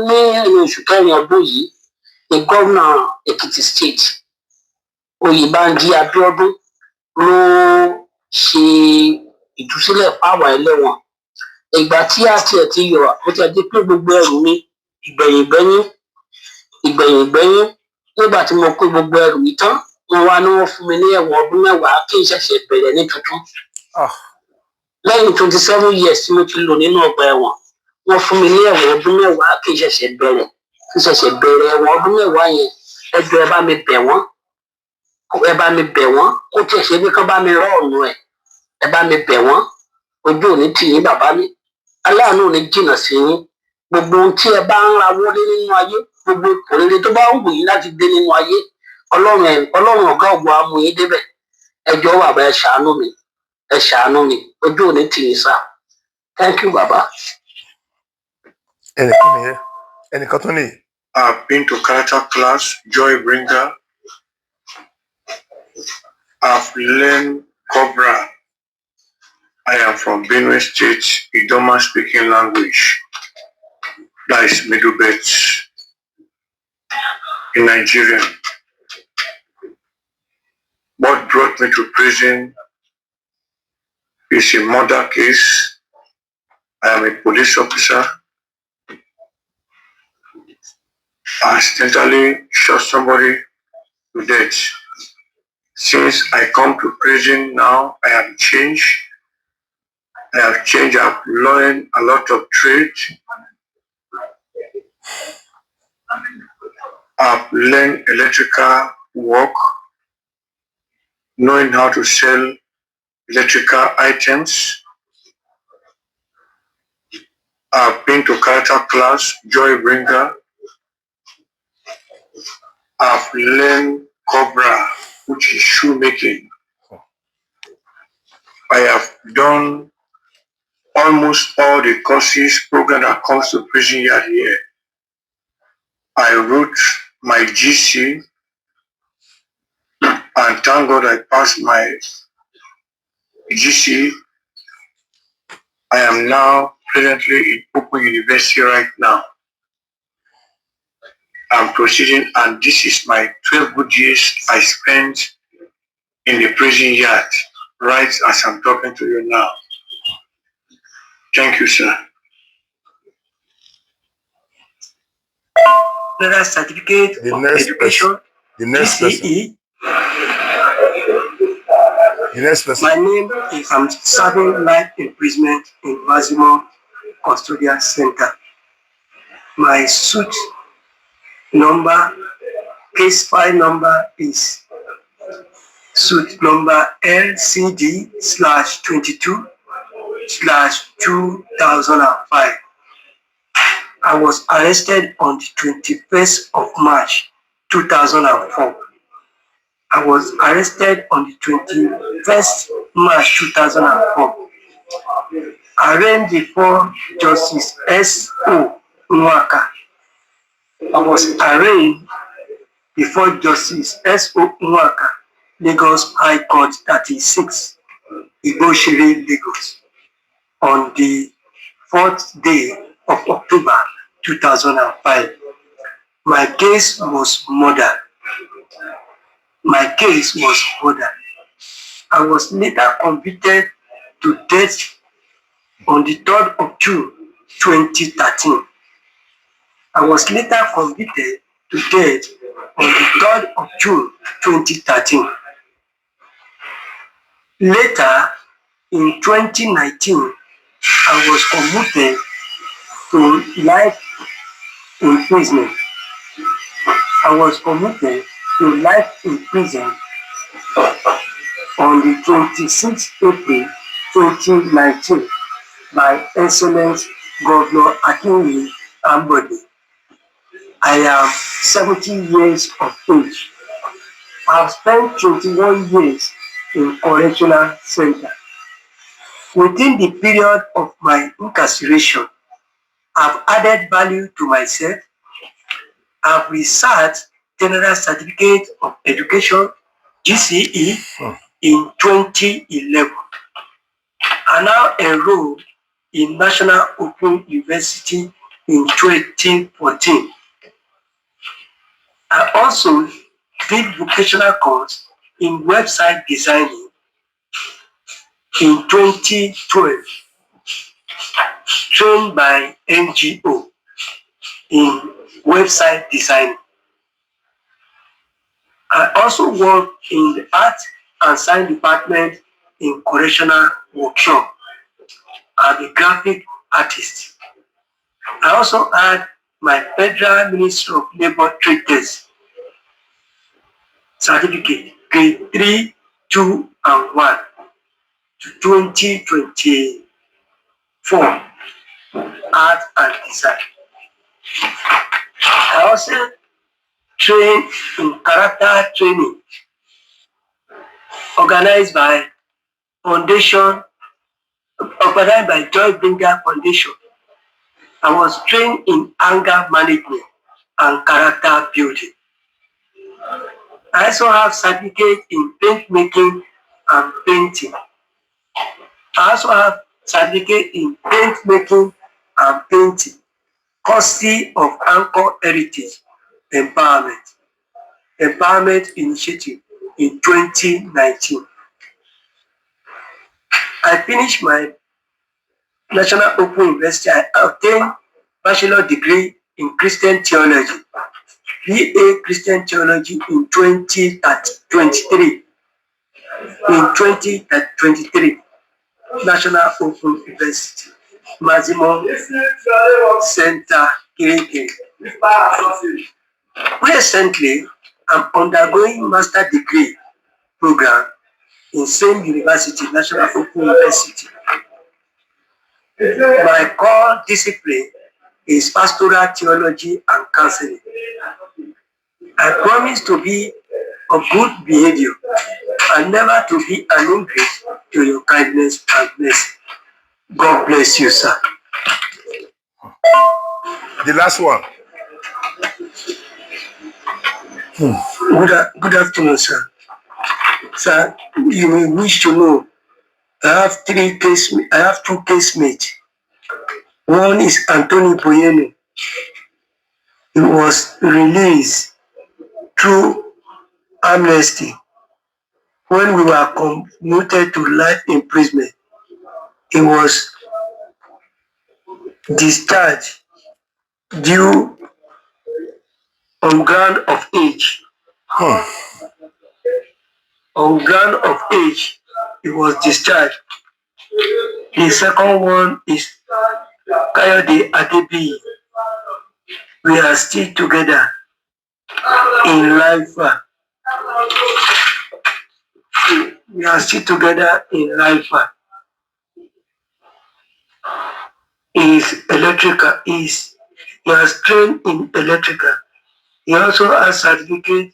Ní oṣù kẹrin ọdún yìí ni gómìnà Èkìtì State Oyèbánjí Abíọ́dún ló ṣe ìtúsílẹ̀ fáwọn ẹlẹ́wọ̀n. Ìgbà tí a tiẹ̀ ti yọ, mo ti di pé gbogbo ẹrù mi ìgbẹ̀yìn nígbà tí mo pé gbogbo ẹrù yìí tán, wọ́n fún mi ní ẹ̀wọ̀n ọdún 10 kí n ṣẹ̀ṣẹ̀ bẹ̀rẹ̀ ní tuntun. Lẹ́yìn 27 years tí mo ti lò nínú ọgbà ẹ̀wọ̀n, wọ́n fún mi ní ẹ̀wọ̀n ọdún 10 kí n ṣẹ̀ṣẹ̀ bẹ̀rẹ̀ ẹ̀wọ̀n ọdún 10 yẹn. Ẹ jọ̀ọ́ ẹ bá mi bẹ̀ wọ́n kó tiẹ̀ ṣe bí kán bá mi rọ́ ọ̀nà ẹ̀. Ẹ bá mi bẹ̀ wọ́n. Ojú ò ní tì yín bàbá mi. Aláàánú ò ní jìnnà sí yín. Gbogbo ohun tí ẹ bá ń rawọ́ lé nínú ayé, gbogbo ìkòrere tó bá ń wù yín láti dé nínú ayé, Ọlọ́run ọ̀gá ògo á mú yín débẹ̀. Ẹ jọ̀ọ́ bàbá, ẹ ṣàánú mi. Ojú ò ní tì yín sá. Thank you, bàbá. Ẹnìkan tó ní. I've been to character class, Joy Bringer. I've learned Cobra. I am from Benue State, Idoma speaking language. That is Middle Belt in Nigeria. What brought me to prison is a murder case. I am a police officer. I accidentally shot somebody to death. Since I come to prison now, I have changed. I've learned a lot of trade. I've learned electrical work, knowing how to sell electrical items. I've been to character class, Joy Bringer. I've learned Cobra, which is shoemaking. I have done almost all the courses program that comes to prison yard here. I wrote my GC, and thank God I passed my GC. I am now presently in Open University right now. I'm proceeding, and this is my 12 good years I spent in the prison yard, right as I'm talking to you now. Thank you, sir. Another certificate of education, GCE. My name is, I'm serving life imprisonment in Maximum Custodial Center. My suit number, case file number is suit number LCD/22/2005. I was arrested on the 21st of March 2004. I was arrested on the 21st March 2004. Arraigned before Justice S.O. Nwaka. I was arraigned before Justice S.O. Nwaka, Lagos High Court 36, Igbosere, Lagos, on the 4th day of October 2005. My case was murder. I was later convicted to death on the 3rd of June 2013. I was later convicted to death on the 3rd of June 2013. Later, in 2019, I was commuted to life imprisonment. I was commuted to life in prison on the 26th April 2019 by Excellent Governor Akinwumi Ambode. I am 70 years of age. I have spent 21 years in correctional center. Within the period of my incarceration, I've added value to myself. I've researched General Certificate of Education, GCE, in 2011. I now enrolled in National Open University in 2014. I also did vocational course in website designing in 2012, trained by NGO in website design. I also work in the art and science department in correctional workshop as a graphic artist. I also had my Federal Ministry of Labor trade test certificate, grade 3, 2, and 1 to 2024, art and design. I also trained in character training organized by Joy Bringer Foundation. I was trained in anger management and character building. I also have certificate in paint making and painting. I also have certificate in paint making and painting, courtesy of Anchor Heritage Empowerment Initiative in 2019. I finished my National Open University. I obtained bachelor degree in Christian Theology, BA Christian Theology in 2023. In 2023, National Open University, Maximum Center, Kirikiri. Recently, I'm undergoing master degree program in same university, National Open University. My core discipline is pastoral theology and counseling. I promise to be of good behavior and never to be an ingrate to your kindness and blessing. God bless you, sir. The last one. Good afternoon, sir. Sir, you may wish to know I have two case mates. One is Anthony Boyenu. He was released through amnesty. When we were commuted to life imprisonment, he was discharged due on ground of age. On ground of age, he was discharged. The second one is Kayode Adebiyi. We are still together in life. We are still together in life. He is electrical. He has trained in electrical. He also has certificate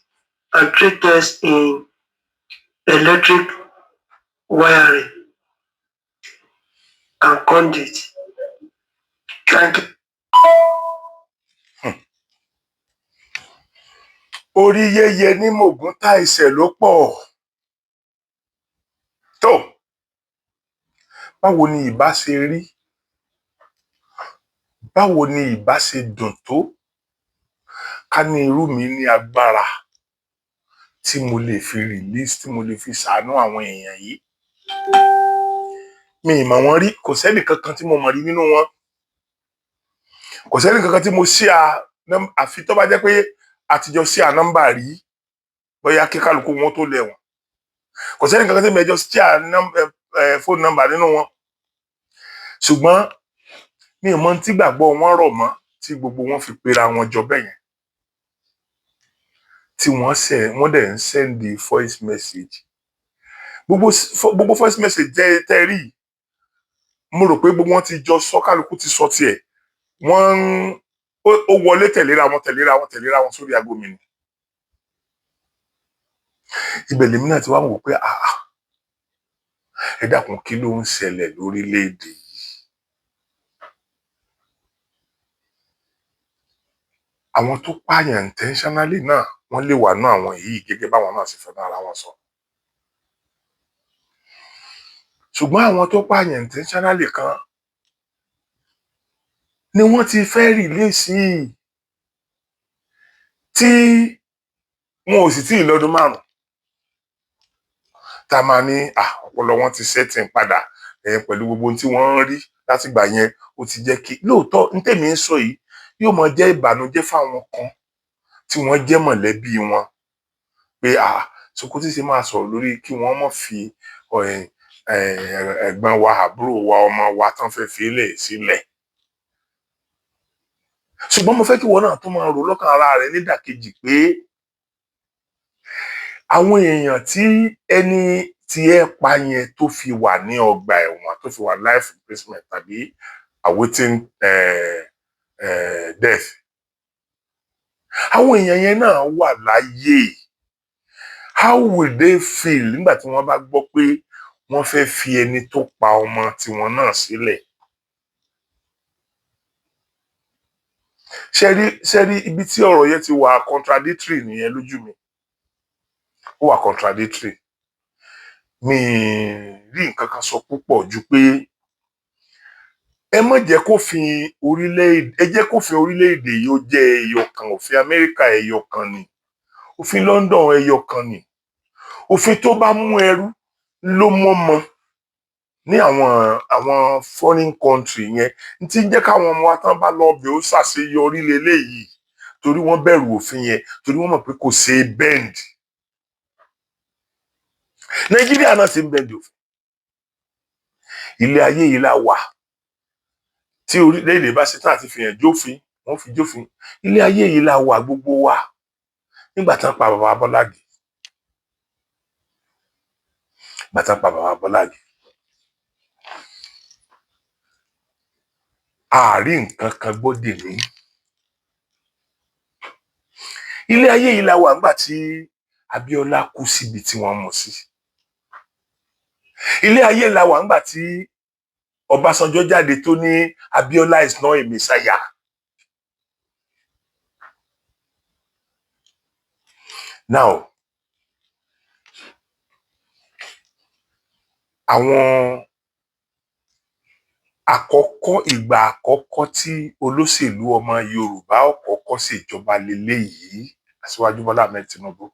and trade test in electric wiring and conduit. Thank you. Orí yẹyẹ ní mògùn tá ìṣẹ̀ ló pọ̀. Tó, báwo ni ìbá ṣe rí? Báwo ni ìbá ṣe dùn tó? Ká ní irú mi ní agbára tí mo lè fi release, tí mo lè fi ṣàánú àwọn èèyàn yìí. Mi ì mọ̀ wọ́n rí, kò sẹ́nì kankan tí mo mọ̀ rí nínú wọn. Kò sẹ́nì kankan tí mo share àfi tó bá jẹ́ pé àtijọ́ share nọ́mbà rí, bóyá kí kálukú wọn tó lẹ̀ wọ́n. Kò sẹ́nì kankan tí mo ẹjọ́ share phone number nínú wọn. Ṣùgbọ́n mi ò mọ̀ tí gbàgbọ́ wọn rọ̀ mọ́ tí gbogbo wọn fi pera wọn jọ bẹ́yẹn. Tí wọ́n dẹ̀ ń send the voice message. Gbogbo voice message tẹ́ rí. Mo rò pé gbogbo wọn ti jọ sọ, kálukú ti sọ tiẹ̀. Ó wọlé tẹ̀léra wọn sórí aago mi ni. Ibẹ̀ lèmi náà ti wá wò pé ẹ dákun kí ló ń ṣẹlẹ̀ lórílẹ̀-èdè yìí. Àwọn tó pààyàn intentionally náà wọ́n lè wà náà àwọn yìí gẹ́gẹ́ báwọn náà sì fẹ́ náà ara wọn sọ. Ṣùgbọ́n àwọn tó pààyàn intentionally kan ni wọ́n ti fẹ́ release tí wọn ò sì tí ì lọ́dún 5. Tá máa ní ọpọlọ wọn ti setting padà pẹ̀lú gbogbo ohun tí wọ́n ń rí látìgbà yẹn ó ti jẹ́ kí lóòótọ́ ní tèmi ń sọ yìí yóò máa jẹ́ ìbànújẹ́ fáwọn kan tí wọ́n jẹ́ mọ̀lẹ́bí wọn pé Sokoti ṣe máa sọ̀rọ̀ lórí kí wọ́n má fi ẹ̀gbọ́n wa, àbúrò wa, ọmọ wa tán fẹ́ fi sílẹ̀. Ṣùgbọ́n mo fẹ́ kí wọn náà tó máa rò lọ́kàn ara rẹ̀ nídàkejì pé àwọn èèyàn tí ẹni tí ẹ pa yẹn tó fi wà ní ọgbà ẹ̀wọ̀n, tó fi wà life imprisonment tàbí awaiting death. Àwọn èèyàn yẹn náà wà láyé. How will they feel nígbà tí wọ́n bá gbọ́ pé wọ́n fẹ́ fi ẹni tó pa ọmọ tiwọn náà sílẹ̀? Ṣé rí ibi tí ọ̀rọ̀ yẹn ti wà contradictory nìyẹn lójú mi. Ó wà contradictory. Mi rí nǹkan kan sọ púpọ̀ ju pé ẹ má jẹ́ kófin orílẹ̀-èdè yìí ó jẹ́ ẹyọkan, òfin Amẹ́ríkà ẹyọkan ni, òfin London ẹyọkan ni, òfin tó bá mú ẹrú ló mọ́mọ ní àwọn foreign country yẹn. N tí ń jẹ́ káwọn ọmọ wa tán bá lọ bẹ̀ ó ṣàṣeyọrí leléyìí torí wọ́n bẹ̀rù òfin yẹn, torí wọ́n mọ̀ pé kò ṣe é bend. Nàìjíríà náà ti ń bend òfin. Ilé ayé yìí la wà. Tí orílẹ̀-èdè bá ṣetán àti fìyàn jófin, wọ́n fi jófin. Ilé ayé yìí la wà gbogbo wa. Nígbà tán pa bàbá Bọ́lá Ìgè. Àárín nǹkan kan gbọ́dè ní. Ilé ayé yìí la wà nígbà tí Abíọ́lá kú síbi tí wọ́n mú sí. Ilé ayé la wà nígbà tí Ọbásanjọ́ jáde tó ní Abíọ́lá is not a messiah. Now, ìgbà àkọ́kọ́ tí olóṣèlú ọmọ Yorùbá ọ̀kọ́kọ́ ṣèjọba lélẹ́yìí, Aṣíwájú Bọ́lá Ahmed Tinubu.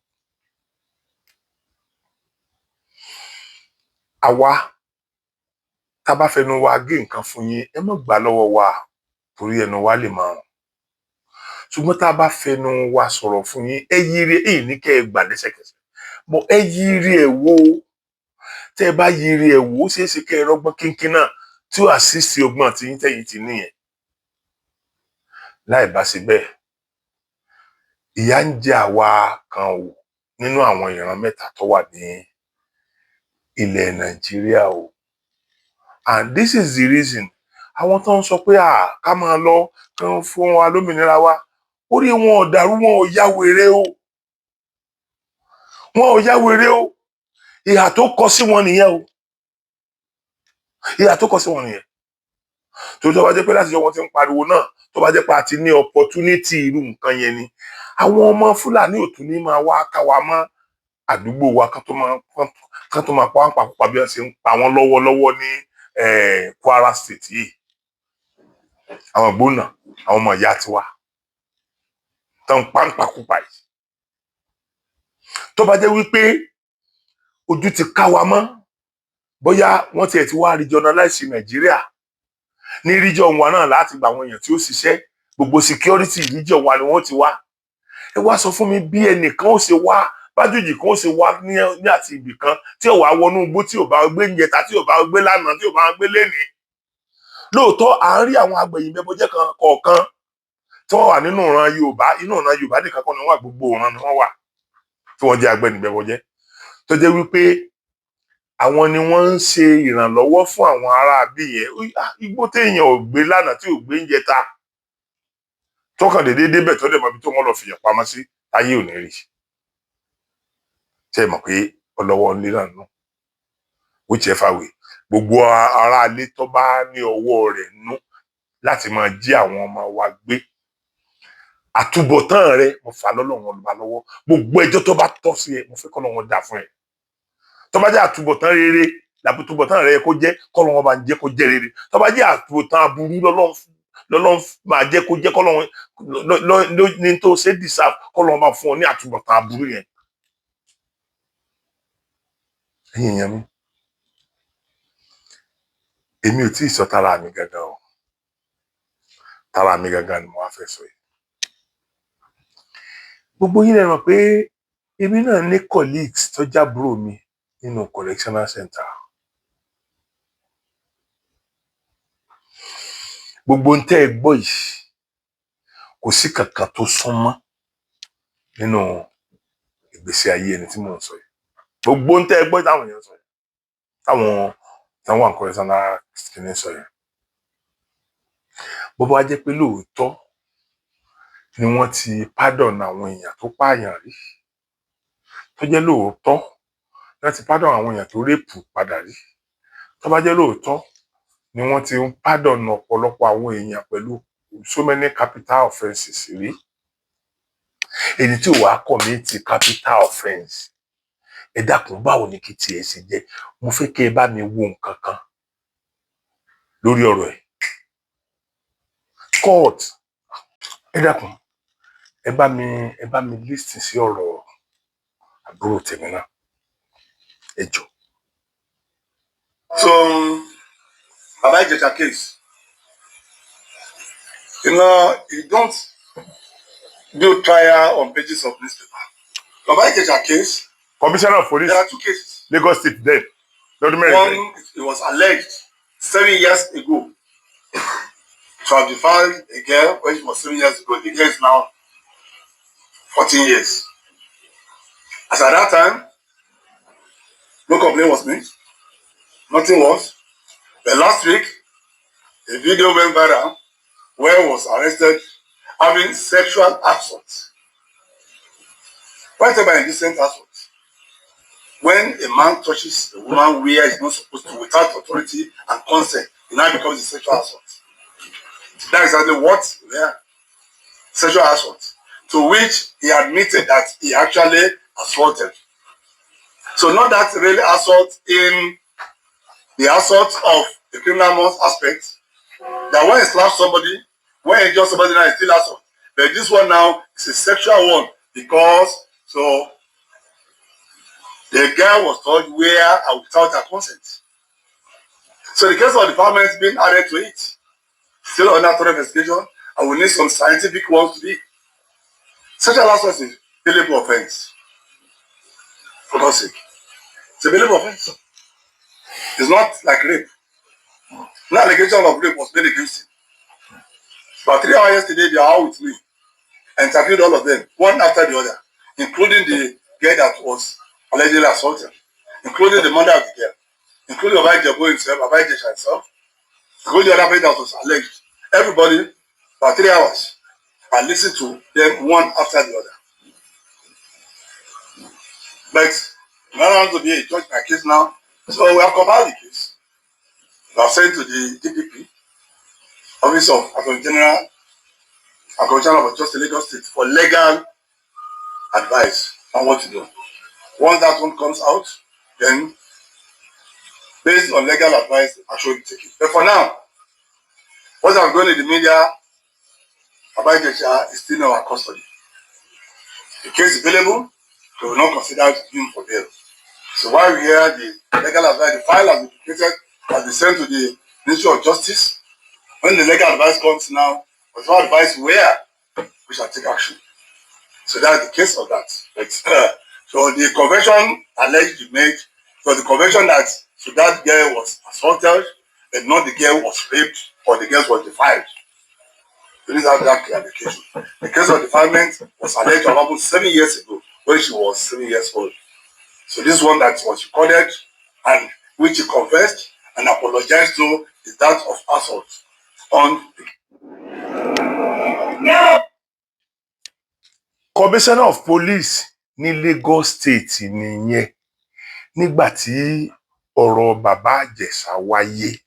Àwa tá bá fẹnu wa gé nǹkan fún yín, ẹ má gbà lọ́wọ́ wa torí ẹnu wa lè máa rùn. Ṣùgbọ́n tá bá fẹnu wa sọ̀rọ̀ fún yín, ẹ yiri ẹ ní kẹ́ ẹ gbà lẹ́sẹ̀kẹsẹ̀. Bọ́ ẹ yiri ẹ wò, tẹ́ bá yiri ẹ wò, ó ṣeé ṣe kẹ́ ẹ rọ́gbọ́n kínkín náà tí ó assist ọgbọ́n tí yín tẹ̀yìn ti níyẹn. Láì bá ṣe bẹ́ẹ̀, ìyà ń jẹ àwa kan o nínú àwọn ìran mẹ́ta tó wà ní ilẹ̀ Nàìjíríà o. And this is the reason àwọn tó ń sọ pé ká máa lọ kán fún wa lómìnira wa, orí wọn ò dàrú, wọn ò ya wèrè o. Wọn ò ya wèrè o. Ìhà tó kọ sí wọn nìyẹn o. Ìhà tó kọ sí wọn nìyẹn. Tó bá jẹ́ pé láti jọ wọn ti ń pariwo náà, tó bá jẹ́ pé a ti ní opportunity irú nǹkan yẹn ni, àwọn ọmọ Fúlàní ò tún ní máa wá ká wa mọ́ àdúgbò wa kán tó máa pa wọ́n pàkópa bí wọ́n ṣe ń pa wọ́n lọ́wọ́lọ́wọ́ ní Kwara State yìí. Àwọn gbóná, àwọn ọmọ ìyá tiwa tán pàǹpàkópa yìí. Tó bá jẹ́ wípé ojú ti ká wa mọ́, bóyá wọ́n tiẹ̀ ti wá regionalize Nàìjíríà, ní region wa náà láti gba àwọn èèyàn tí ó ṣiṣẹ́, gbogbo security region wa ni wọ́n ti wá. Ẹ wá sọ fún mi bí ẹnìkan ó ṣe wá, bájòjì kan ó ṣe wá ní àti ibì kan tí ò wá wọnú igbó, tí ò bá gbé níjẹta, tí ò bá gbé lánàá, tí ò bá gbé lénìí. Lóòótọ́ à ń rí àwọn agbẹ̀yìnbẹ̀bọjẹ́ kan kọ̀ọ̀kan tí wọ́n wà nínú ìran Yorùbá, inú ìran Yorùbá nìkan kan ni wọ́n wà, gbogbo ìran ni wọ́n wà tí wọ́n jẹ́ agbẹ̀yìnbẹ̀bọjẹ́, tó jẹ́ wípé àwọn ni wọ́n ń ṣe ìrànlọ́wọ́ fún àwọn ará bí yẹn. Igbó téèyàn ò gbé lánàá, tí ò gbé níjẹta, tọkàn déédéé débẹ̀ tó dẹ̀ mọ́ ibi tó wọ́n lọ fìyà pamọ́ sí, ayé ò ní rí. Ṣé ẹ mọ̀ pé ọlọ́wọ́ ńlé náà nù? Whichever way, gbogbo ará ilé tó bá ní ọwọ́ rẹ̀ nú láti máa jí àwọn ọmọ wa gbé, àtúbọ̀tán rẹ̀ mo fà lọ́lọ́run ọba lọ́wọ́. Gbogbo ẹjọ́ tó bá tọ́ sí ẹ, mo fẹ́ k'Ọlọ́run dá fún ẹ. Tó bá jẹ́ àtúbọ̀tán rere làbútúbọ̀tán rẹ̀ kó jẹ́, k'Ọlọ́run bá ń jẹ́ kó jẹ́ rere. Tó bá jẹ́ àtúbọ̀tán aburú lọ́lọ́run máa jẹ́ kó jẹ́, k'Ọlọ́run ní tó ṣe deserve, k'Ọlọ́run bá fún ọ ní àtúbọ̀tán aburú yẹn. Ẹ̀yin èèyàn mi, èmi ò tí ì sọ tara mi gangan o. Tara mi gangan ni mo wá fẹ́ sọ yìí. Gbogbo yín lè mọ̀ pé èmi náà ní colleagues tó jábúrò mi nínú correctional center. Gbogbo ń tẹ́ ẹ gbọ́ yìí kò sí kankan tó súnmọ́ nínú ìgbésí ayé ẹni tí mò ń sọ yìí. Gbogbo ń tẹ́ ẹ gbọ́ táwọn èèyàn sọ yìí, táwọn correctional kìíní sọ yìí. Bó bá jẹ́ pé lóòótọ́ ni wọ́n ti pardon àwọn èèyàn tó pààyàn rí, tó jẹ́ lóòótọ́ ni wọ́n ti pardon àwọn èèyàn tó rẹ́pù padà rí, tó bá jẹ́ lóòótọ́ ni wọ́n ti ń pardon ọ̀pọ̀lọpọ̀ àwọn èèyàn pẹ̀lú so many capital offences rí, èyí tí ò wá commit capital offence, ẹ dákun báwo ni kí tiẹ̀ ṣe jẹ́? Mo fẹ́ kí ẹ bá mi wo nǹkan kan lórí ọ̀rọ̀ ẹ̀. Court, ẹ dákun ẹ bá mi listen sí ọ̀rọ̀ àbúrò tèmi náà, ẹ jọ̀ọ́. So, Baba Ijesha case, you don't do trial on pages of newspaper. Baba Ijesha case, Commissioner of Police, there are two cases. Lagos State then. One, it was alleged 7 years ago to have defied a girl when she was 7 years ago. The girl is now 14 years. As at that time, no complaint was made. Nothing was. But last week, a video went viral where he was arrested having sexual assault. Why talk about indecent assault? When a man touches a woman where he's not supposed to without authority and consent, it now becomes a sexual assault. That is exactly what sexual assault, to which he admitted that he actually assaulted. So not that really assault in the assault of the criminal aspect, That when he slaps somebody, when he injures somebody, now he still assault. But this one now is a sexual one because so the girl was touched where and without her consent. So the case of the department is being added to it. Still under thorough investigation, and we need some scientific ones to be. Sexual assault is a bailable offense. For God's sake. It's a bailable offense. It's not like rape. No allegation of rape was made against him. About 3 hours yesterday, they are out with me. I interviewed all of them, one after the other, including the girl that was allegedly assaulted, including the mother of the girl, including Baba Ijebu himself, Baba Ijesha himself, including the other person that was alleged. Everybody, about 3 hours, I listened to them one after the other. But now to be a judge my case now, so we have compiled the case. We have sent to the DPP, Office of Attorney General, and Commissioner of Justice Lagos State for legal advice on what to do. Once that one comes out, then based on legal advice, action will be taken. But for now, what I'm going in the media about Ijesha is still in our custody. The case is available, we will not consider him for bail. So while we hear the legal advice, the file has been created, has been sent to the Ministry of Justice. When the legal advice comes now, with our advice where we shall take action. So that's the case of that. But, so the convention allegedly made, so the convention that so that girl was assaulted, and not the girl was raped or the girl was defiled. So this is that clarification. The case of defilement was alleged to have happened 7 years ago when she was 7 years old. So this one that was recorded and which he confessed and apologized to is that of assault on the Commissioner of Police ní Lagos State nìyẹn nígbà tí ọ̀rọ̀ bàbá Ìjẹ̀ṣà wáyé.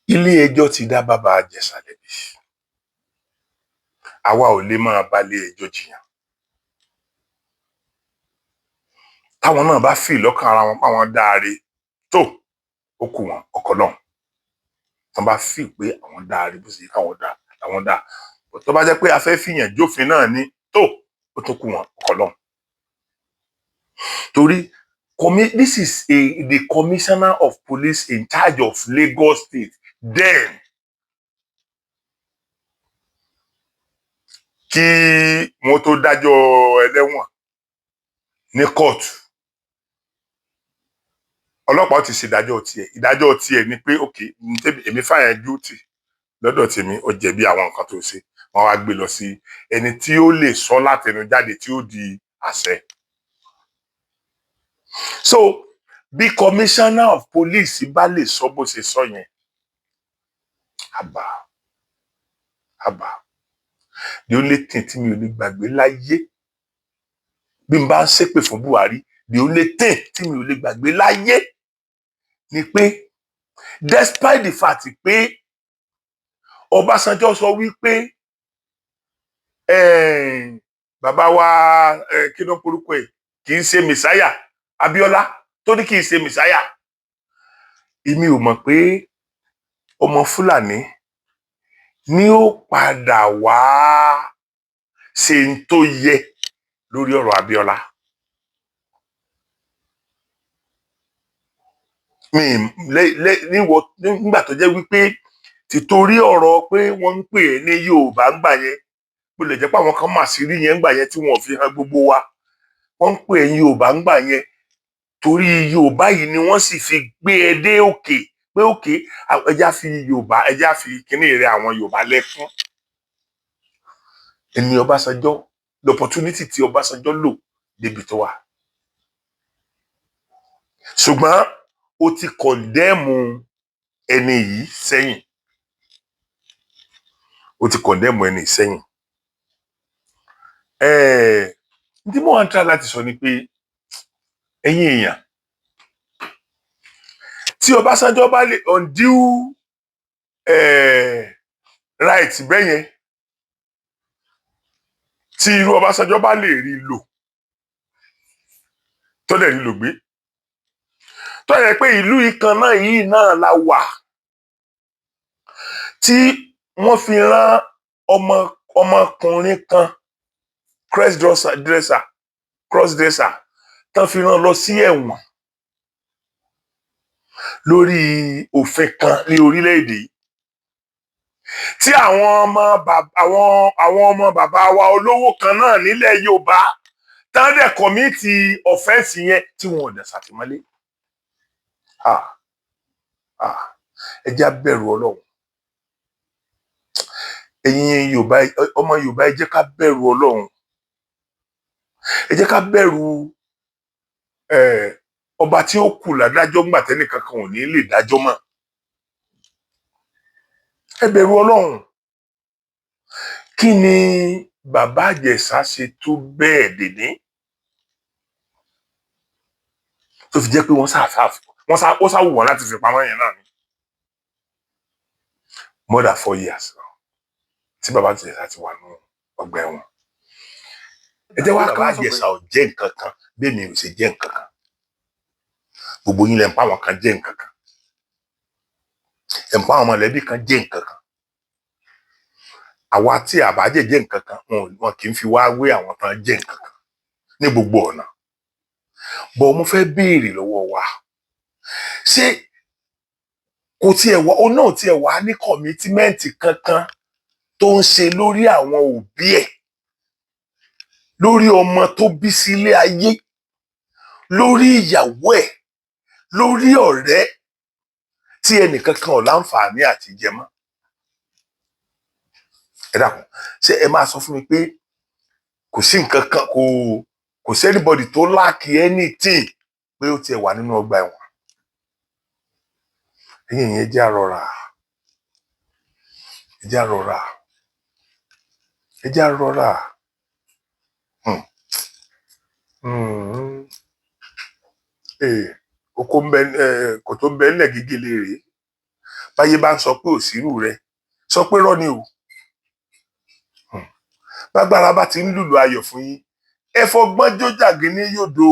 Ilé ẹjọ́ ti dá bàbá Ìjẹ̀ṣà lẹ́bi. Àwa ò lè máa bá ilé ẹjọ́ jiyàn. Táwọn náà bá fi lọ́kàn ara wọn páwọn dáre tó ó kù wọn ọkọ náà. Tán bá fi pé àwọn dáre bó ṣe yẹ káwọn dá àwọn dá. Tó bá jẹ́ pé a fẹ́ fìyàn jófin náà ni tó ó tó kù wọn ọkọ náà. Torí this is the Commissioner of Police in charge of Lagos State then. Kí wọ́n tó dájọ́ ẹlẹ́wọ̀n ní kóòtù. Ọlọ́pàá ti ṣe ìdájọ́ tiẹ̀ ni pé okay èmi fàyàn duty lọ́dọ̀ tèmi ó jẹ̀bi àwọn nǹkan tó ṣe. Wọ́n wá gbé lọ sí ẹni tí ó lè sọ látẹnu jáde tí ó di àṣẹ. So bí Commissioner of Police bá lè sọ bó ṣe sọ yẹn àbá the only thing tí mi ò lè gbàgbé láyé bí n bá ń ṣépè fún Buhari the only thing tí mi ò lè gbàgbé láyé ni pé despite the fact pé Ọbásanjọ́ sọ wípé bàbá wa kí ló porúkọ ẹ̀ kì í ṣe Messiah Abíọ́lá tó ní kì í ṣe Messiah èmi ò mọ̀ pé ọmọ Fúlàní ni ó padà wá ṣe ń tó yẹ lórí ọ̀rọ̀ Abíọ́lá. Nígbà tó jẹ́ wípé títorí ọ̀rọ̀ pé wọ́n ń pè é ní Yorùbá ńgbà yẹn bó lè jẹ́ pé àwọn kan mà sí rí yẹn ńgbà yẹn tí wọ́n fi hàn gbogbo wa wọ́n ń pè é ní Yorùbá ńgbà yẹn torí Yorùbá yìí ni wọ́n sì fi gbé e dé òkè pé òkè ẹja fi Yorùbá ẹja fi kíní rẹ àwọn Yorùbá lẹ́kún. Ẹni Ọbásanjọ́ l'opportunity tí Ọbásanjọ́ lò débi tó wà. Ṣùgbọ́n ó ti condemn ẹni yìí sẹ́yìn. Ó ti condemn ẹni sẹ́yìn. Ní mo wá ń try láti sọ ni pé ẹ̀yin èèyàn tí Ọbásanjọ́ bá lè undue right bẹ́yẹn tí irú Ọbásanjọ́ bá lè rí lò tó lè rí lò gbé tó yẹ pé ìlú ìkan náà yìí náà la wà tí wọ́n fi rán ọmọkùnrin kan crossdresser tán fi rán lọ sí ẹ̀wọ̀n lórí òfin kan ní orílẹ̀-èdè yìí tí àwọn ọmọ bàbá wa olówó kan náà nílẹ̀ Yorùbá tán dẹ̀ kọ̀mítì ọ̀fẹ́ǹsì yẹn tí wọn ò dẹ̀ ṣàtìmọ́lé. ẹ jẹ́ á bẹ̀rù Ọlọ́run, ẹ̀yin Yorùbá, ọmọ Yorùbá, ẹ jẹ́ ká bẹ̀rù Ọlọ́run, ẹ jẹ́ ká bẹ̀rù ọba tí ó kù ládájọ́ ńgbà tẹ́nìkan kan ò ní lè dájọ́ mọ́. ẹ bẹ̀rù Ọlọ́run. kí ni bàbá Ìjẹ̀ṣà ṣe tó bẹ́ẹ̀ dèní tó fi jẹ́ pé ó sáwù wọn láti fi pamọ́ yẹn náà ni more than 4 years tí bàbá Ìjẹ̀ṣà ti wà ní ọgbà ẹ̀wọ̀n. ẹ jẹ́ wá ká bàbá Ìjẹ̀ṣà ò jẹ́ nǹkan kan bẹ́ẹ̀ ni ò ṣe jẹ́ nǹkan kan. gbogbo yín lẹ ń pa àwọn kan jẹ́ nǹkan kan, ẹ̀ ń pa àwọn mọ̀lẹ́bí kan jẹ́ nǹkan kan. àwa tí àbájẹ́ jẹ́ nǹkan kan wọn kì í fi wá wé àwọn tán jẹ́ nǹkan kan ní gbogbo ọ̀nà. bọ̀ mo fẹ́ béèrè lọ́wọ́ wa, ṣé kò tiẹ̀ wá ó náà tiẹ̀ wá ní kọ̀mítímẹ́ǹtì kankan tó ń ṣe lórí àwọn òbí ẹ̀, lórí ọmọ tó bí sílé ayé, lórí ìyàwó ẹ̀, lórí ọ̀rẹ́ tí ẹnìkankan ò láǹfààní àti jẹ mọ́? ẹ dákun, ṣé ẹ máa sọ fún mi pé kò sí nǹkan kan, kò sí anybody tó láàkì anything pé ó tiẹ̀ wà nínú ọgbà ẹ̀wọ̀n? ẹ̀yin yẹn jẹ́ àrọ̀rà, ẹ jẹ́ àrọ̀rà, ẹ jẹ́ àrọ̀rà. kò tó ń bẹ nílẹ̀ gígélé rèé. báyé bá ń sọ pé òsírù rẹ, sọ pé rọ́ ni o. bágbára bá ti ń lùlù ayọ̀ fún yín, ẹ fọgbọ́n jó jàgínní yòdo.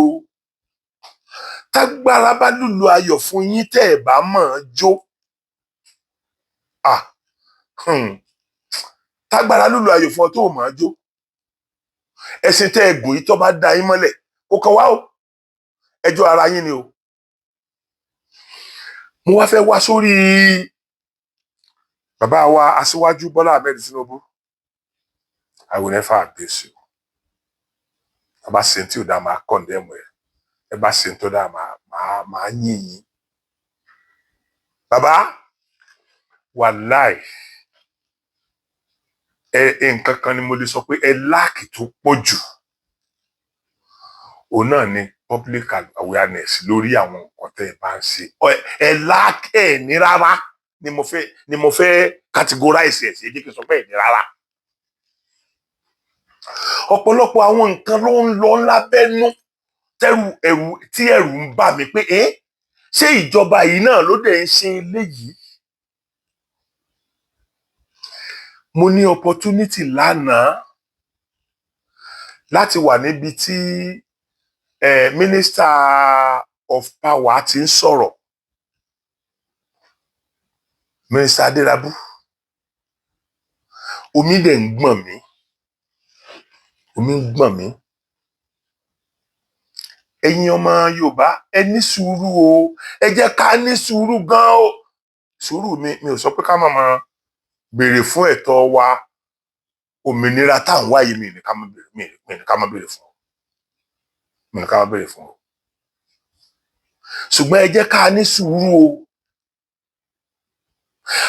tágbára bá lùlù ayọ̀ fún yín tẹ́ ẹ bá mọ̀ ọ́n jó, tágbára lùlù ayọ̀ fún ọ tó mọ̀ ọ́n jó, ẹ̀sìn tẹ́ ẹ gùn yìí tó bá da yín mọ́lẹ̀ kó kàn wá o, ẹjọ́ ara yín ni o. mo wá fẹ́ wá sórí bàbá wa Aṣíwájú Bọ́lá Ahmed Tinubu. I will never abuse you. ẹ bá ṣe tí ò dá máa condemn ẹ bá ṣe tó dá máa yìn yín. bàbá wàláì nǹkan kan ni mo lè sọ pé ẹ láàkì tó pọ̀ jù, òun náà ni public awareness lórí àwọn nǹkan tẹ́ ẹ bá ń ṣe. ẹ láàkì ẹ ní rárá ni mo fẹ́ categorize ẹ̀ sí, ẹ jẹ́ kí n sọ pé ẹ ní rárá. ọ̀pọ̀lọpọ̀ àwọn nǹkan ló ń lọ lábẹ́nú tí ẹ̀rù ń bà mí pé ṣé ìjọba yìí náà ló dẹ̀ ń ṣe eléyìí? mo ní opportunity lánàá láti wà níbi tí Minister of Power ti ń sọ̀rọ̀, Minister Adélabú. omi dẹ̀ ń gbọ̀n mí, omi ń gbọ̀n mí. ẹ̀yin ọmọ Yorùbá, ẹ ní sùúrù o, ẹ jẹ́ ká ní sùúrù gan o. sùúrù mi ò sọ pé ká máa béèrè fún ẹ̀tọ́ wa, òmìnira tá à ń wáyé mi ní ká máa béèrè fún, mi ní ká máa béèrè fún o. ṣùgbọ́n ẹ jẹ́ ká ní sùúrù o.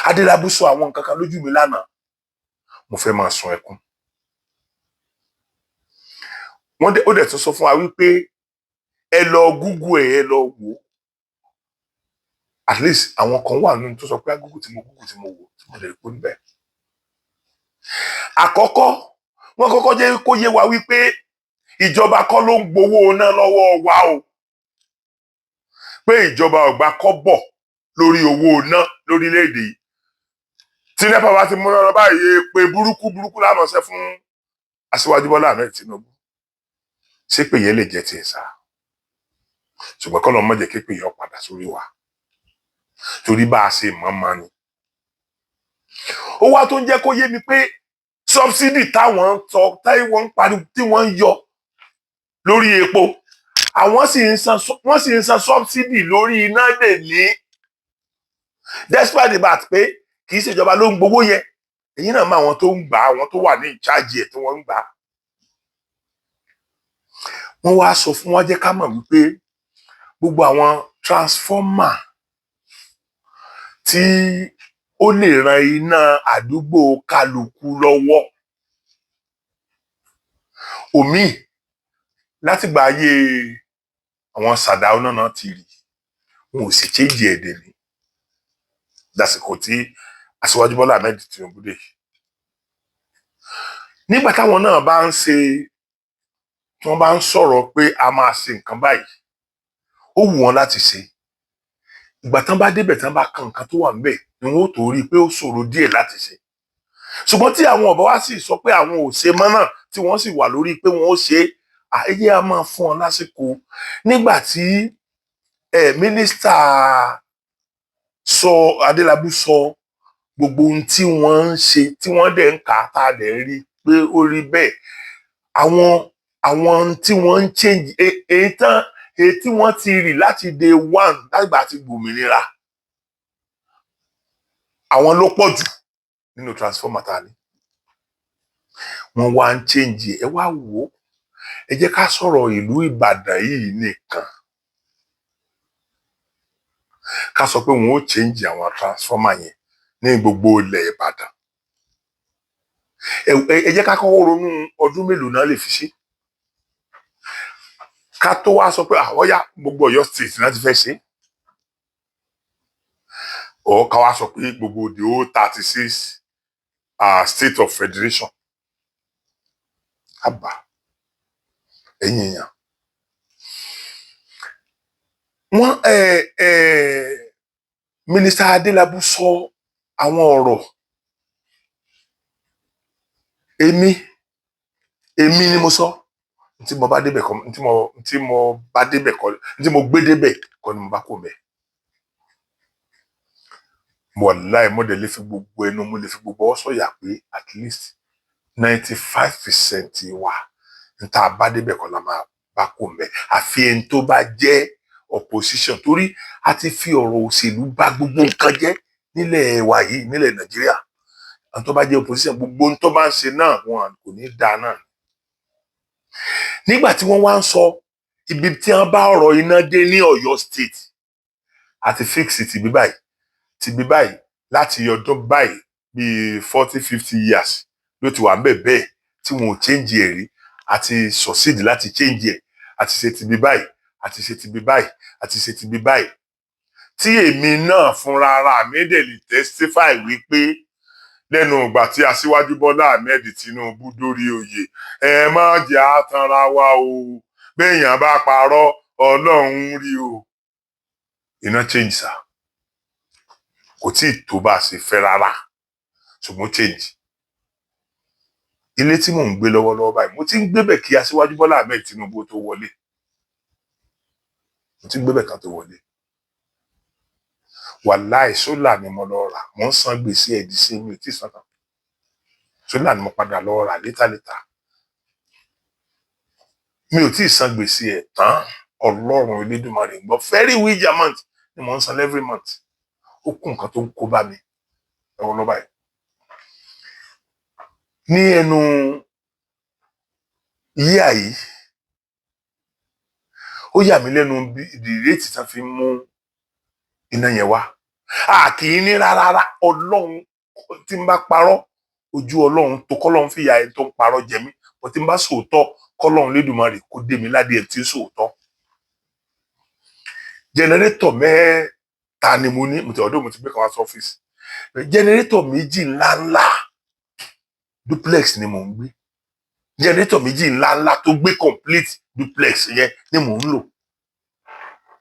Adélabú sọ àwọn nǹkan kan lójú mi lánàá, mo fẹ́ máa sun ẹkún. ó dẹ̀ tún sọ fún wa wípé ẹ lọ Google ẹ lọ wò ó. at least àwọn kan wà nínú tó sọ pé Google tí mo wò tí mo lè kó níbẹ̀. àkọ́kọ́ wọ́n kọ́kọ́ jẹ́ kó yé wa wípé ìjọba kọ́ ló ń gbowó ná lọ́wọ́ wa o, pé ìjọba ò gbà kọ́bọ̀ lórí owó ná lórílẹ̀-èdè yìí. tí NEPA bá ti mú lọ́rọ̀ báyìí pé burúkú lámọ̀ọ́sẹ́ fún Aṣíwájú Bọ́lá Ahmed Tinubu, ṣé pé yẹn lè jẹ́ tiẹ̀ sá? ṣùgbọ́n kọ́ ló mọ̀ jẹ́ képe yọ padà sórí wa torí bá a ṣe mọ́ ni. ó wá tó ń jẹ́ kó yé mi pé subsidy táwọn sọ táwọn ń parí tí wọ́n ń yọ lórí epo àwọn wọ́n sì ń san subsidy lórí iná dè ní despite the fact pé kì í ṣèjọba ló ń gbowó yẹn èyí náà mọ àwọn tó ń gbà àwọn tó wà ní ìcháàjì ẹ̀ tí wọ́n ń gbà. wọ́n wá sọ fún wọn jẹ́ ká mọ̀ wípé gbogbo àwọn transformer tí ó lè ran iná àdúgbò kálukú lọ́wọ́ omi látìgbà ayé àwọn Sàdáù náà ti rí wọn ò sì change èdè ní lásìkò tí Aṣíwájú Bọ́lá Ahmed Tinubu dé. nígbà táwọn náà bá ń ṣe tí wọ́n bá ń sọ̀rọ̀ pé a máa ṣe nǹkan báyìí ó wù wọ́n láti ṣe ìgbà tán bá débẹ̀ tán bá kan nǹkan tó wà níbẹ̀ ni wọ́n ó tó rí i pé ó ṣòro díẹ̀ láti ṣe ṣùgbọ́n tí àwọn ọ̀bá wá sì sọ pé àwọn ò ṣe mọ́ náà tí wọ́n sì wà lórí pé wọ́n ó ṣe àyè a máa fún ọ lásìkò. nígbà tí mínísítà Adélabú sọ gbogbo ohun tí wọ́n ń ṣe tí wọ́n dẹ̀ ń kà á tá a dẹ̀ ń rí pé ó rí bẹ́ẹ̀ àwọn tí wọ́n ń change èyí tí wọ́n ti rí láti day one lágbà tí gbòmìnira àwọn ló pọ̀ jù nínú transformer ta ni wọ́n wá ń change ẹ wá wò ó ẹ jẹ́ ká sọ̀rọ̀ ìlú Ìbàdàn yìí nìkan ká sọ pé wọ́n ó change àwọn transformer yẹn ní gbogbo ilẹ̀ Ìbàdàn ẹ jẹ́ ká kọ́kọ́ ronú ọdún mélòó náà lè fi ṣe ká tó wá sọ pé àwọn yá gbogbo Ọ̀yọ́ state náà ti fẹ́ ṣe ọ̀ ká wá sọ pé gbogbo the whole 36 state of federation àbá ẹ̀yin èèyàn wọ́n mínísítà Adélabú sọ àwọn ọ̀rọ̀ èmi ni mo sọ tí mo bá débẹ̀ kọ́ tí mo gbé débẹ̀ kọ́ ni mo bá kó mẹ́. wàláì mo dẹ̀ lè fi gbogbo ẹnu mo lè fi gbogbo ọwọ́ sọ̀yà pé at least 95% wa n tá a bá débẹ̀ kọ́ la máa bá kó mẹ́ àfi ẹni tó bá jẹ́ opposition torí a ti fi ọ̀rọ̀ òṣèlú bá gbogbo nǹkan jẹ́ nílẹ̀ wa yìí nílẹ̀ Nàìjíríà àwọn tó bá jẹ́ opposition gbogbo ohun tó bá ń ṣe náà wọn kò ní dáa náà. nígbà tí wọ́n wá ń sọ ibi tí wọ́n bá ọ̀rọ̀ iná dé ní Ọ̀yọ́ state àti fix ti bí báyìí láti ọdún báyìí bíi 40-50 years ló ti wà ń bẹ̀ bẹ́ẹ̀ tí wọn ò change ẹ̀ rí àti succeed láti change ẹ̀ àti ṣe ti bí báyìí àti ṣe ti bí báyìí àti ṣe ti bí báyìí tí èmi náà fúnra ara mi dẹ̀ lè testify wípé lẹ́nu ìgbà tí Aṣíwájú Bọ́lá Ahmed Tinubu dórí oyè ẹ má jẹ́ àtanra wa o béèyàn bá parọ́ Ọlọ́run rí o iná change sá kò tí ì tó bá a ṣe fẹ́ rárá ṣùgbọ́n change. ilé tí mò ń gbé lọ́wọ́lọ́wọ́ báyìí mo ti ń gbébẹ̀ kí Aṣíwájú Bọ́lá Ahmed Tinubu tó wọlé mo ti ń gbébẹ̀ kan tó wọlé wàláì sólà ni mo lọ rà mo ń san gbèsè ẹ̀dí sí mi tí sàn kan sólà ni mo padà lọ rà létà mi ò tí ì san gbèsè ẹ̀ tán Ọlọ́run Elédùmarè gbọ́ very huge amount ni mo ń san every month ó kún nǹkan tó ń kó bá mi lọ́wọ́lọ́wọ́ báyìí ní ẹnu yíyà yìí ó yà mí lẹ́nu ìrètí tán fi mú iná yẹn wá kì í ní rárá Ọlọ́run tí n bá parọ́ ojú Ọlọ́run tó kọ́lọ́run fìyà ẹ̀ tó ń parọ́ jẹ mí bọ́ tí n bá sòótọ́ kọ́lọ́run Lédùmarè kó dé mi ládìí ẹ̀ tí ń sòótọ́. jẹnẹrétọ̀ mẹ́ta ni mo ní mo ti gbé kan wá sí ọ́fíìsì jẹnẹrétọ̀ méjì ńláńlá duplex ni mò ń gbé jẹnẹrétọ̀ méjì ńláńlá tó gbé complete duplex yẹn ni mò ń lò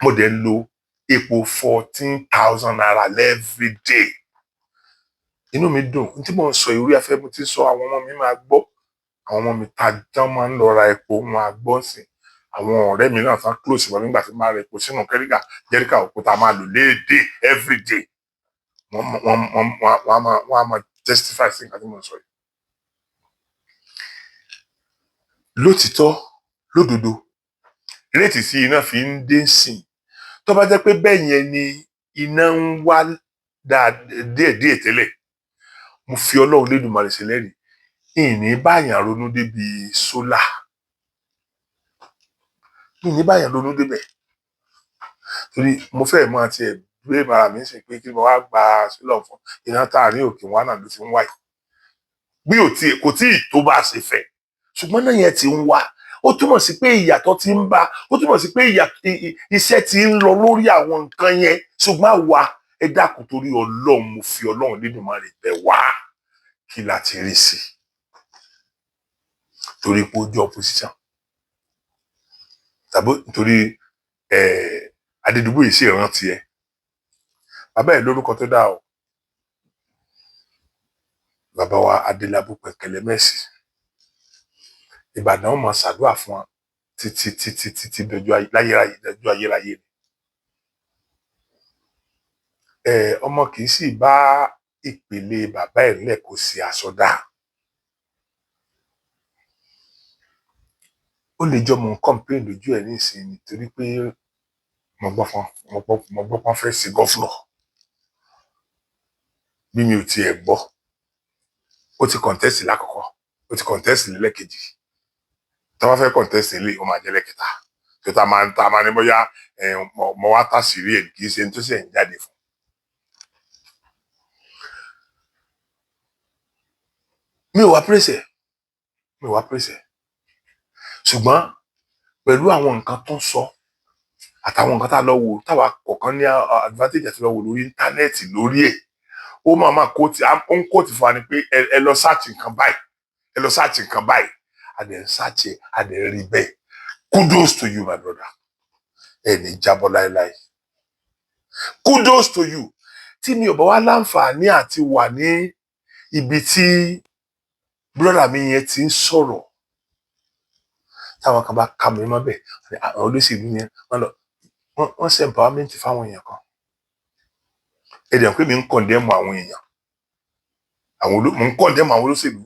mo dẹ̀ ń lo epo 14,000 naira every day. inú mi dùn tí mò ń sọ ìwúrí afẹ́ mo ti sọ àwọn ọmọ mi máa gbọ́ àwọn ọmọ mi tajá máa ń lọ ra epo wọn á gbọ́ sí àwọn ọ̀rẹ́ mi náà tán close wọn nígbà tí máa rẹ epo sínú jẹ́ríkà òkúta máa lò léèdè everyday wọ́n á máa testify sí nǹkan tí mo sọ yìí. Lótìtọ́ lódodo réètì tí iná fi ń dé sìn tó bá jẹ́ pé bẹ́ẹ̀ yẹn ni iná ń wá díẹ̀díẹ̀ tẹ́lẹ̀, mo fi Ọlọ́run Lédùmarè ṣèlérí ìní báyàn ronú débi sólà, ìní báyàn ronú débẹ̀ torí mo fẹ́ mọ àti ẹ̀gbẹ́ bàrà mi sì pé kí mo wá gba sílọ̀ fún iná táàrin òkè wọn náà ló ti ń wáyé bí kò tí ì tó bá ṣe fẹ́ ṣùgbọ́n náà yẹn ti ń wá. Ó túmọ̀ sí pé ìyàtọ̀ ti ń bá, ó túmọ̀ sí pé iṣẹ́ ti ń lọ lórí àwọn nǹkan yẹn ṣùgbọ́n àwa ẹ dákun torí Ọlọ́run, mo fi Ọlọ́run Lédùmarè bẹ̀ wá kí láti rí sí torí pé ó jẹ́ opposition tàbí nítorí Adédùbú yìí sì rántí ẹ bàbá ẹ lórúkọ tó dáa o, bàbá wa Adélabú Pẹ̀kẹ́lẹ́ Mẹ́sì. Ìbàdàn máa ṣàdúrà fún wa títí dọjọ́ ayérayé. Ọmọ kì í sì bá ìpele bàbá ẹ̀ nílẹ̀ kó sí àsọdá. Ó lè jọ mọ complain lójú ẹ̀ ní ìsìn nítorí pé mo gbọ́ pọ́n fẹ́ sí gọ́fúnà bí mi ò tiẹ̀ gbọ́. Ó ti contest lákọ̀ọ́kọ́, ó ti contest lẹ́lẹ́kejì. Tá bá fẹ́ contest ilé ó máa jẹ́ lẹ́kẹta tó tá máa ní bóyá mo wá tàṣírí ẹ̀ kì í ṣe tó ṣe ń jáde fún. Mi ò wá pèsè ṣùgbọ́n pẹ̀lú àwọn nǹkan tó ń sọ àtàwọn nǹkan tá a lọ wò táwa kọ̀ọ̀kan ní advantage àti lọ wò lórí íńtánẹ́ẹ̀tì lórí ẹ̀ ó máa kóòtù ó ń kóòtù fún wa ni pé ẹ lọ search nǹkan báyìí, ẹ lọ search nǹkan báyìí. And search it and rebel. Kudos to you, my brother. Ẹni jábọ́ láéláé. Kudos to you. Tí mi ò bá wá láǹfààní àti wà ní ibi tí brother mi yẹn ti ń sọ̀rọ̀. Táwọn kan bá ka mi mọ́ bẹ̀, àwọn olóṣèlú yẹn wọ́n ṣe empowerment fáwọn èèyàn kan. Ẹ̀dẹ̀ pé mi ń condemn àwọn èèyàn. Mo ń condemn àwọn olóṣèlú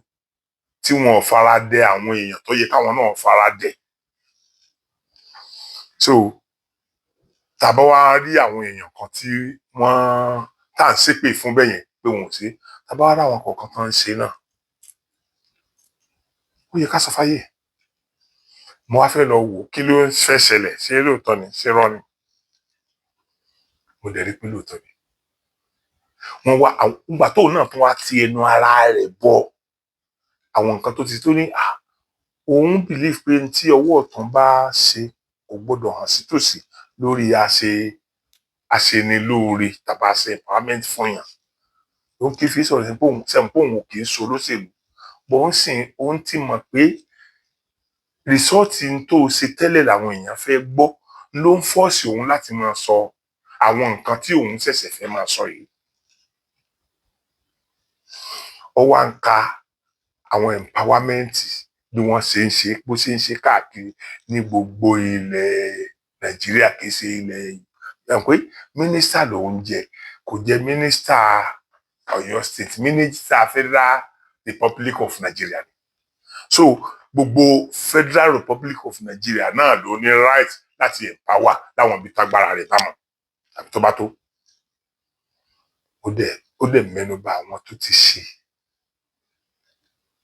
tí wọn ò fara dẹ àwọn èèyàn tó yẹ káwọn náà fara dẹ. So tàbá wá rí àwọn èèyàn kan tí wọ́n tá à ń ṣépè fún bẹ́ẹ̀ yẹn pé wọn ò sí, tàbá wá rí àwọn kọ̀ọ̀kan tó ń ṣe náà ó yẹ ká sọ fáyé. Mo wá fẹ́ lọ wò kí ló ń fẹ́ ṣẹlẹ̀, ṣé lóòótọ́ ni ṣé rọ́ ni. Mo dẹ̀ rí pé lóòótọ́ ni. Wọ́n wá ìgbà tóun náà tún wá ti ẹnu ara rẹ̀ bọ àwọn nǹkan tó ti tó ní òun believe pé tí ọwọ́ ọ̀tún bá ṣe kò gbọ́dọ̀ hàn sí tòsí lórí aṣenilóore tàbí àṣẹ empowerment fún yàn. Òun kì í fi sọ̀rọ̀ sẹ́mu pé òun kì í so olóṣèlú bó ń sìn òun ti mọ̀ pé rìsọ́ọ̀tì tó ṣe tẹ́lẹ̀ làwọn èèyàn fẹ́ gbọ́ ló ń fọ́ọ̀sì òun láti máa sọ àwọn nǹkan tí òun ṣẹ̀ṣẹ̀ fẹ́ máa sọ yìí. Ó wá ń ka àwọn empowerment bí wọ́n ṣe ń ṣe bó ṣe ń ṣe káàkiri ní gbogbo ilẹ̀ Nàìjíríà kì í ṣe ilẹ̀ yẹn pé mínísítà lòun jẹ kò jẹ mínísítà Ọ̀yọ́ state mínísítà Federal Republic of Nigeria. So gbogbo Federal Republic of Nigeria náà ló ní right láti empower láwọn ibi tágbára rẹ̀ bá mọ̀ tàbí tó bá tó. Ó dẹ̀ mẹ́nu bà àwọn tó ti ṣe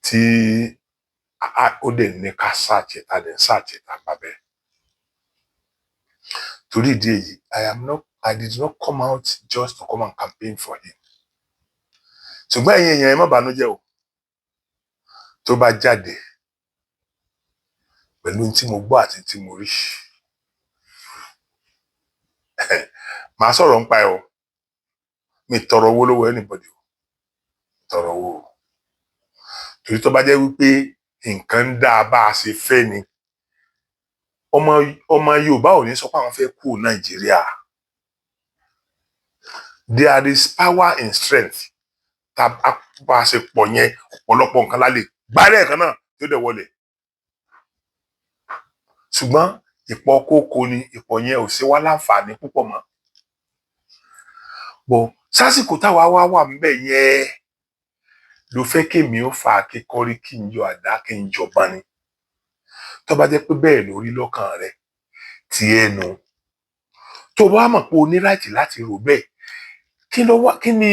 tí ó dẹ̀ ní ká ṣàjẹta dẹ̀ ṣàjẹta bàbẹ́. Torí ìdí èyí I did not come out just to come and campaign for him. Ṣùgbọ́n ẹ̀yin èèyàn ẹ má bànújẹ́ o tó bá jáde pẹ̀lú tí mo gbọ́ àti tí mo rí. Màá sọ̀rọ̀ nípa ẹ̀ o. Mi tọrọ owó lọ́wọ́ anybody o. Tọrọ owó o. Torí tó bá jẹ́ wípé nǹkan ń dá bá a ṣe fẹ́ ni ọmọ Yorùbá ò ní sọ pé àwọn fẹ́ kú Nàìjíríà. There is power in strength. Tá bá a ṣe pọ̀ yẹn ọ̀pọ̀lọpọ̀ nǹkan la lè gbálẹ̀ kan náà tó dẹ̀ wọlé. Ṣùgbọ́n ìpọ̀ kókó ni ìpọ̀ yẹn ò ṣe wá láǹfààní púpọ̀ mọ́ bọ̀ sásìkò táwa wà ńbẹ̀ yẹn ló fẹ́ kémi ó fa akíkọrí kí n yọ àdá kí n jọba ni tó bá jẹ́ pé bẹ́ẹ̀ lórí lọ́kàn rẹ̀ tí ẹnu tó bá mọ̀ pé o ní ráìtì láti rò bẹ́ẹ̀ kí ni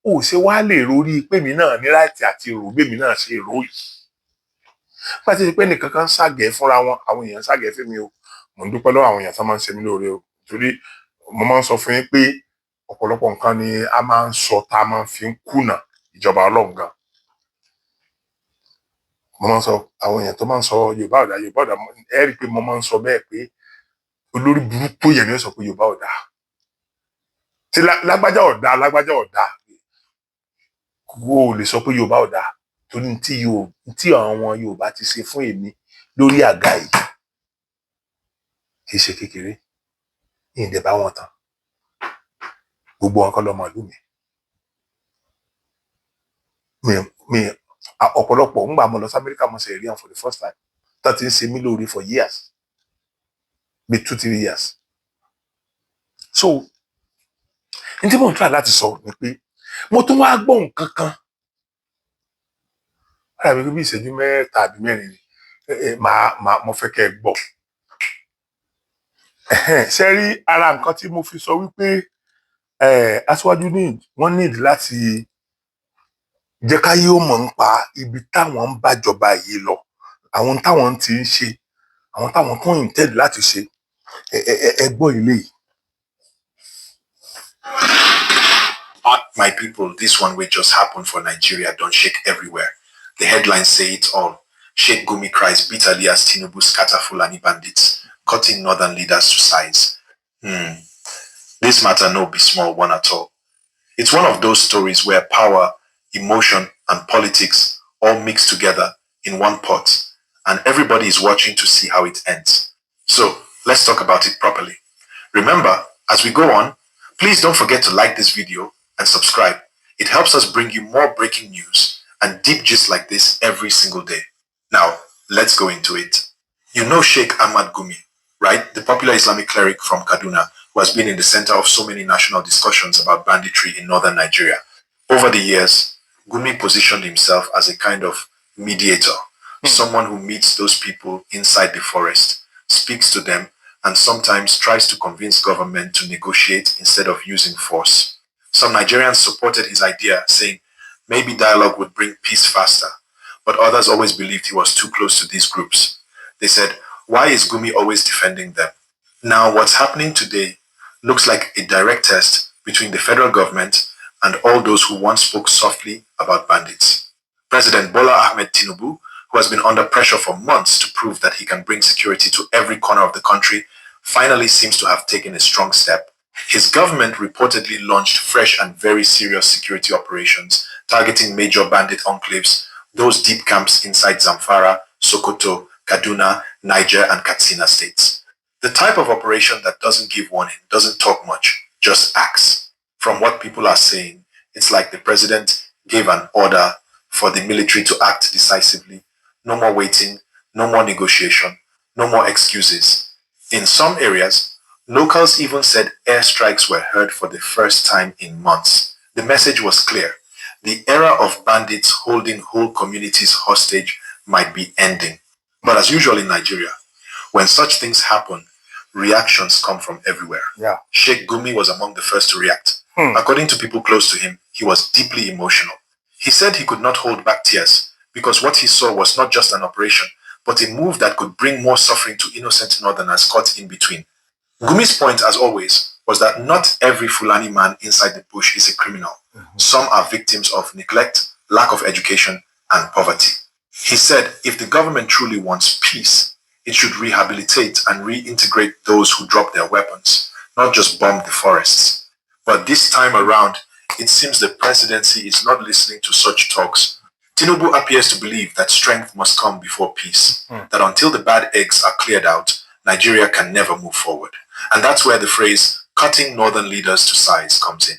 o ṣe wá lè rórí pé mi náà ní ráìtì àti rò bẹ́ẹ̀ mi náà ṣe rò yìí pàtí pé nìkan kan ṣàgẹ̀ fúnra wọn àwọn èèyàn ṣàgẹ̀ fún mi o mo ń dúpẹ́ lọ́wọ́ àwọn èèyàn tó máa ń ṣe mí lóore o torí mo máa ń sọ fún yín pé ọ̀pọ̀lọpọ̀ nǹkan ni a máa ń sọ tá a máa fi ń kùnà ìjọba Ọlọ́run gan mo máa ń sọ àwọn èèyàn tó máa ń sọ Yorùbá ọ̀dà ẹ rí i pé mo máa ń sọ bẹ́ẹ̀ pé olórí burúkú yẹn ni ó sọ pé Yorùbá ọ̀dà tí lágbájá ọ̀dà kò lè sọ pé Yorùbá ọ̀dà torí tí àwọn Yorùbá ti ṣe fún èmi lórí àga yìí kì í ṣe kékeré ìdè bá wọn tán gbogbo wọn kọ́ lọ́mọ ìlú mi ọ̀pọ̀lọpọ̀ ńgbà mo lọ sí Amẹ́ríkà mo ṣe rí wọn for the first time tó ti ń ṣe mí lórí for years bí 2-3 years so n tí mo ń try láti sọ ni pé mo tún wá gbọ́ nǹkan kan ara mi bí ìṣẹ́jú mẹ́ta àbí mẹ́rin ni mo fẹ́ kẹ́ ẹ gbọ́ ṣe rí ara nǹkan tí mo fi sọ wípé aṣíwájú wọ́n need láti jẹ́ káyé ó mọ̀ ń pa ibi táwọn ń bájọba yìí lọ àwọn táwọn ti ń ṣe àwọn táwọn tó ń intend láti ṣe ẹ gbọ́ ilé yìí. My people, this one will just happen for Nigeria. Don't shake everywhere. The headlines say it all. Sheikh Gumi cries bitterly as Tinubu scatter Fulani bandits, cutting northern leaders to size. This matter no be small one at all. It's one of those stories where power, emotion, and politics all mix together in one pot, and everybody is watching to see how it ends. So let's talk about it properly. Remember, as we go on, please don't forget to like this video and subscribe. It helps us bring you more breaking news and deep gist like this every single day. Now, let's go into it. You know Sheikh Ahmad Gumi, right? The popular Islamic cleric from Kaduna who has been in the center of so many national discussions about banditry in northern Nigeria. Over the years, Gumi positioned himself as a kind of mediator, someone who meets those people inside the forest, speaks to them, and sometimes tries to convince government to negotiate instead of using force. Some Nigerians supported his idea, saying maybe dialogue would bring peace faster, but others always believed he was too close to these groups. They said, why is Gumi always defending them? Now, what's happening today looks like a direct test between the federal government and all those who once spoke softly about bandits. President Bola Ahmed Tinubu, who has been under pressure for months to prove that he can bring security to every corner of the country, finally seems to have taken a strong step. His government reportedly launched fresh and very serious security operations targeting major bandit enclaves, those deep camps inside Zamfara, Sokoto, Kaduna, Niger, and Katsina states. The type of operation that doesn't give warning, doesn't talk much, just acts. From what people are saying, it's like the president gave an order for the military to act decisively. No more waiting, no more negotiation, no more excuses. In some areas, locals even said airstrikes were heard for the first time in months. The message was clear. The era of bandits holding whole communities hostage might be ending. But as usual in Nigeria, when such things happen, reactions come from everywhere. Yeah. Sheikh Gumi was among the first to react. According to people close to him, he was deeply emotional. He said he could not hold back tears because what he saw was not just an operation, but a move that could bring more suffering to innocent northerners caught in between. Gumi's point, as always, was that not every Fulani man inside the bush is a criminal. Some are victims of neglect, lack of education, and poverty. He said if the government truly wants peace, it should rehabilitate and reintegrate those who drop their weapons, not just bomb the forests. But this time around, it seems the presidency is not listening to such talks. Tinubu appears to believe that strength must come before peace, that until the bad eggs are cleared out, Nigeria can never move forward. And that's where the phrase, cutting northern leaders to size, comes in.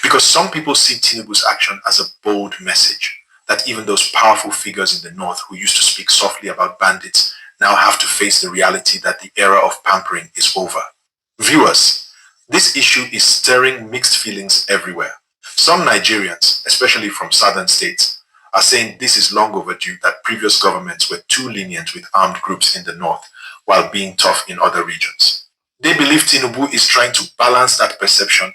Because some people see Tinubu's action as a bold message, that even those powerful figures in the north who used to speak softly about bandits now have to face the reality that the era of pampering is over. Viewers, this issue is stirring mixed feelings everywhere. Some Nigerians, especially from southern states, are saying this is long overdue, that previous governments were too lenient with armed groups in the north while being tough in other regions. They believe Tinubu is trying to balance that perception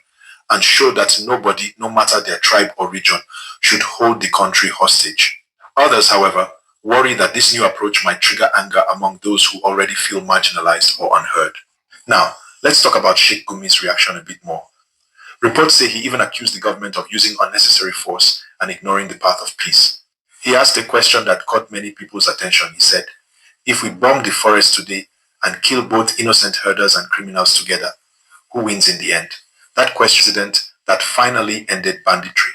and show that nobody, no matter their tribe or region, should hold the country hostage. Others, however, worry that this new approach might trigger anger among those who already feel marginalized or unheard. Now, let's talk about Sheikh Gumi's reaction a bit more. Reports say he even accused the government of using unnecessary force and ignoring the path of peace. He asked a question that caught many people's attention. He said, if we bomb the forest today and kill both innocent herders and criminals together, who wins in the end? That question that finally ended banditry.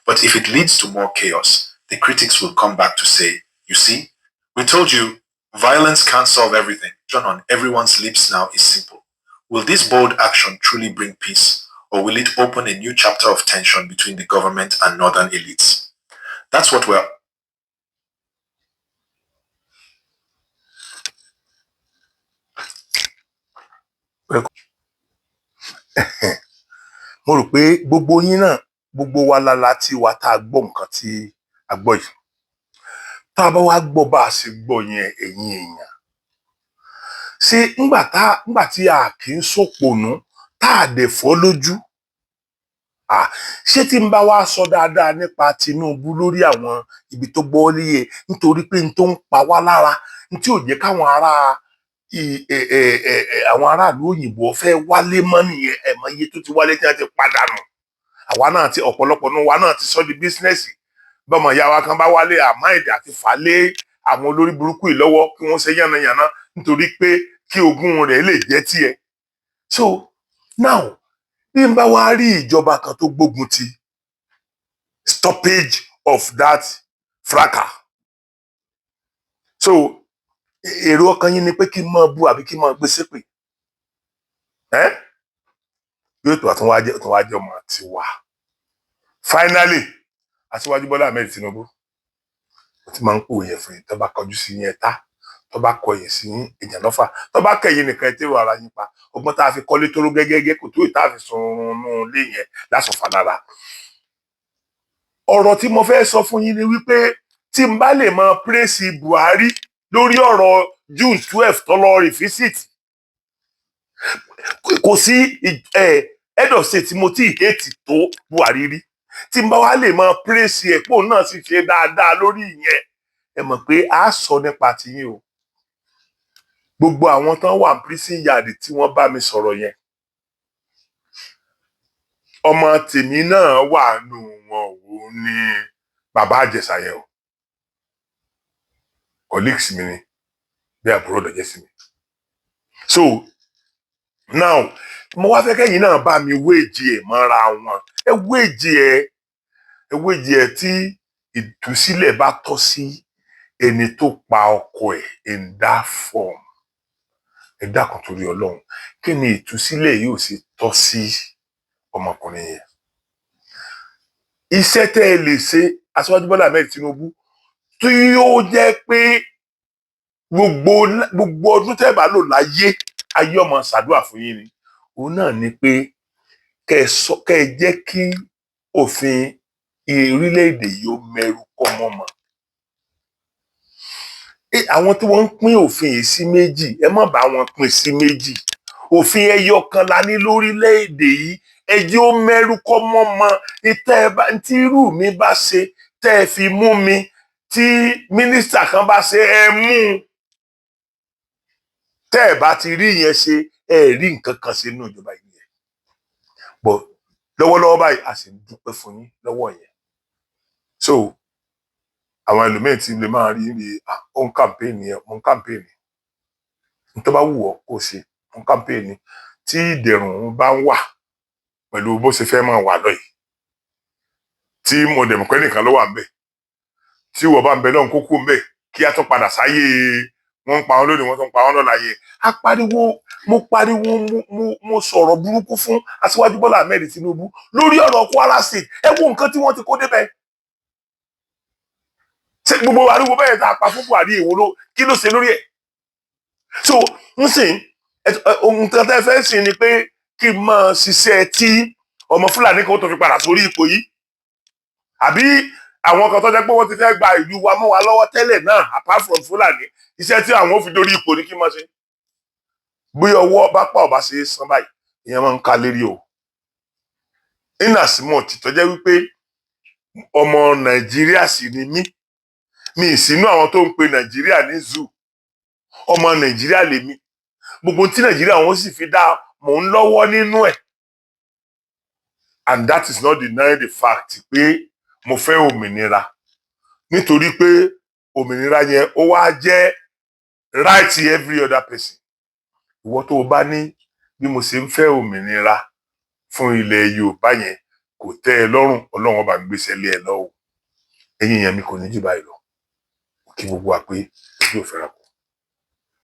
But if it leads to more chaos, the critics will come back to say, you see, we told you violence can't solve everything. John on everyone's lips now is simple. Will this bold action truly bring peace, or will it open a new chapter of tension between the government and northern elites? That's what we're... mo rò pé gbogbo yín náà, gbogbo wa láti wá tá a gbọ́ nǹkan tí a gbọ́ yìí. Tá a bá wá gbọ́ bá a ṣe gbọ́ yẹn, ẹ̀yin èèyàn, ṣé ńgbà tí a kì í sòpònú tá a dẹ̀ fọ́ lójú, ṣé tí n bá wá sọ dáadáa nípa Tinubu lórí àwọn ibi tó gbọ́ léyè nítorí pé n tó ń pa wá lára, n tí ò jẹ́ káwọn àwọn aráàlú òyìnbó fẹ́ wálé mọ́ nìyẹn, ẹ̀mọ́ iye tó ti wálé tí wọ́n ti padànù. Àwa náà ti ọ̀pọ̀lọpọ̀ nínú wa náà ti sọ di bísínẹ́sì. Bọ́mọ ìyá wa kan bá wálé àmáìdí àti fàlẹ́ àwọn olórí burúkú yìí lọ́wọ́ kí wọ́n ṣe yánnayànna nítorí pé kí ogún rẹ̀ lè jẹ́ tiẹ̀. So now, bí n bá wá rí ìjọba kan tó gbógun ti stoppage of that fracas. So èrò ọkàn yín ni pé kí n máa bú àbí kí n máa gbé ṣépè. Yóò tó àtúnwájẹ́ ọmọ àti wà. Finally, Aṣíwájú Bọ́lá Ahmed Tinubu, ó ti máa ń pòwe yẹn fún yín, tó bá kọjú sí yín ẹ̀ta, tó bá kọyìn sí yín èèyàn lọ́fà, tó bá kẹ̀yìn nìkan ẹtẹ́rù ara yín pa, ọgbọ́n tá a fi kọ́lé tó ró gẹ́gẹ́ kò tó ìta fi sunrun lé yẹn lásọ̀fà lára. Ọ̀rọ̀ tí mo fẹ́ sọ fún yín ni wípé tí n bá lè máa praise Buhari lórí ọ̀rọ̀ June 12 tó lọ rìfísìtì, kò sí head of state tí mo ti hate tó Buhari rí. Tí n bá wá lè máa praise ẹ̀ pé òun náà sì ṣe dáadáa lórí ìyẹn, ẹ mọ̀ pé a sọ nípa tiyín o. Gbogbo àwọn tán wà ní prison yard tí wọ́n bá mi sọ̀rọ̀ yẹn, ọmọ tèmi náà wà nù wọn ò ní bàbá Àjẹsà yẹn o. Colleagues mi ni, bí àbúrò dọ̀jẹ́ sí mi. So now, mo wá fẹ́ kẹ́yìn náà bá mi wéèjì ẹ̀ mọ́ra wọn. Ẹ wéèjì ẹ̀ tí ìtúsílẹ̀ bá tọ́ sí ẹni tó pa ọkọ ẹ̀ in that form. Ẹ dákun torí Ọlọ́run, kí ni ìtúsílẹ̀ yóò sì tọ́ sí ọmọkùnrin yẹn? Iṣẹ́ tẹ́ ẹ lè ṣe, Aṣíwájú Bọ́lá Ahmed Tinubu, tí yóò jẹ́ pé gbogbo ọdún tẹ́ bá lò láyé, ayé ọmọ ṣàdúrà fún yín ni. Òun náà ni pé kẹ́ ẹ jẹ́ kí òfin orílẹ̀-èdè yìí ó mẹ́rù kọ́ mọ́mọ́. Àwọn tí wọ́n ń pín òfin yìí sí méjì, ẹ má bá wọn pín sí méjì. Òfin ẹyọ kan la ní lórílẹ̀-èdè yìí, ẹ jẹ́ ó mẹ́rù kọ́ mọ́mọ́. Tí irú mi bá ṣe tẹ́ ẹ fi mú mi, tí mínísítà kan bá ṣe ẹ mú un. Tẹ́ ẹ bá ti rí yẹn ṣe, ẹ rí nǹkan kan ṣe nínú ìjọba yìí yẹn. But lọ́wọ́lọ́wọ́ báyìí a sì ń dúpẹ́ fún yín lọ́wọ́ yẹn. So àwọn ẹlòmíín tí lè máa rí òun campaign yẹn, òun campaign. Nítorí bá wù ọ́ kó ṣe òun campaign tí ìdẹ̀rùn bá ń wà pẹ̀lú bó ṣe fẹ́ máa wà lọ yìí. Tí mo dẹ̀ mọ̀ pé nìkan ló wà ń bẹ̀. Tí wọ́n bá ń bẹ lọ́hùn kókó ń bẹ̀ kí a tún padà sáyé wọ́n ń pa wọn lónìí, wọ́n tún ń pa wọn lọ́la yẹn. Mo pariwo, mo sọ̀rọ̀ burúkú fún Aṣíwájú Bọ́lá Ahmed Tinubu lórí ọ̀rọ̀ Kwara State. Ẹ wo nǹkan tí wọ́n ti kó débẹ̀. Ṣé gbogbo ariwo bẹ́ẹ̀ tá a pa fún Buhari èwo kí ló ṣe lórí ẹ̀? so ń sìn ohun tí wọ́n fẹ́ sìn ni pé kí n máa ṣiṣẹ́ tí ọmọ Fúlàní kan tó fi padà sórí ipò yìí àbí àwọn kan tó jẹ́ pé wọ́n ti fẹ́ gba ìlú wa mọ́ wa lọ́wọ́ tẹ́lẹ̀ náà apart from Fúlàní iṣẹ́ tí àwọn ò fi dórí ipò ní kí n máa ṣe bí ọwọ́ bá pa ọba ṣe é san báyìí ìyẹn máa ń ka lérí o inasimo tó jẹ́ wípé ọmọ Nàìjíríà sì ni mí mi ìsínú àwọn tó ń pe Nàìjíríà ní zoo ọmọ Nàìjíríà lèmi gbogbo tí Nàìjíríà wọn sì fi dá mò ń lọ́wọ́ nínú ẹ̀ and that is not denying the fact pé mo fẹ́ òmìnira nítorí pé òmìnira yẹn ó wá jẹ́ right every other person ìwọ tó o bá ní bí mo ṣe ń fẹ́ òmìnira fún ilẹ̀ Yorùbá yẹn kò tẹ́ ẹ lọ́rùn Ọlọ́run ọba gbèsè lé ẹ lọ́wọ́ ẹ̀yin yẹn mi kò ní jù báyìí lọ kí gbogbo wa pé ojú ò fẹ́ra kù.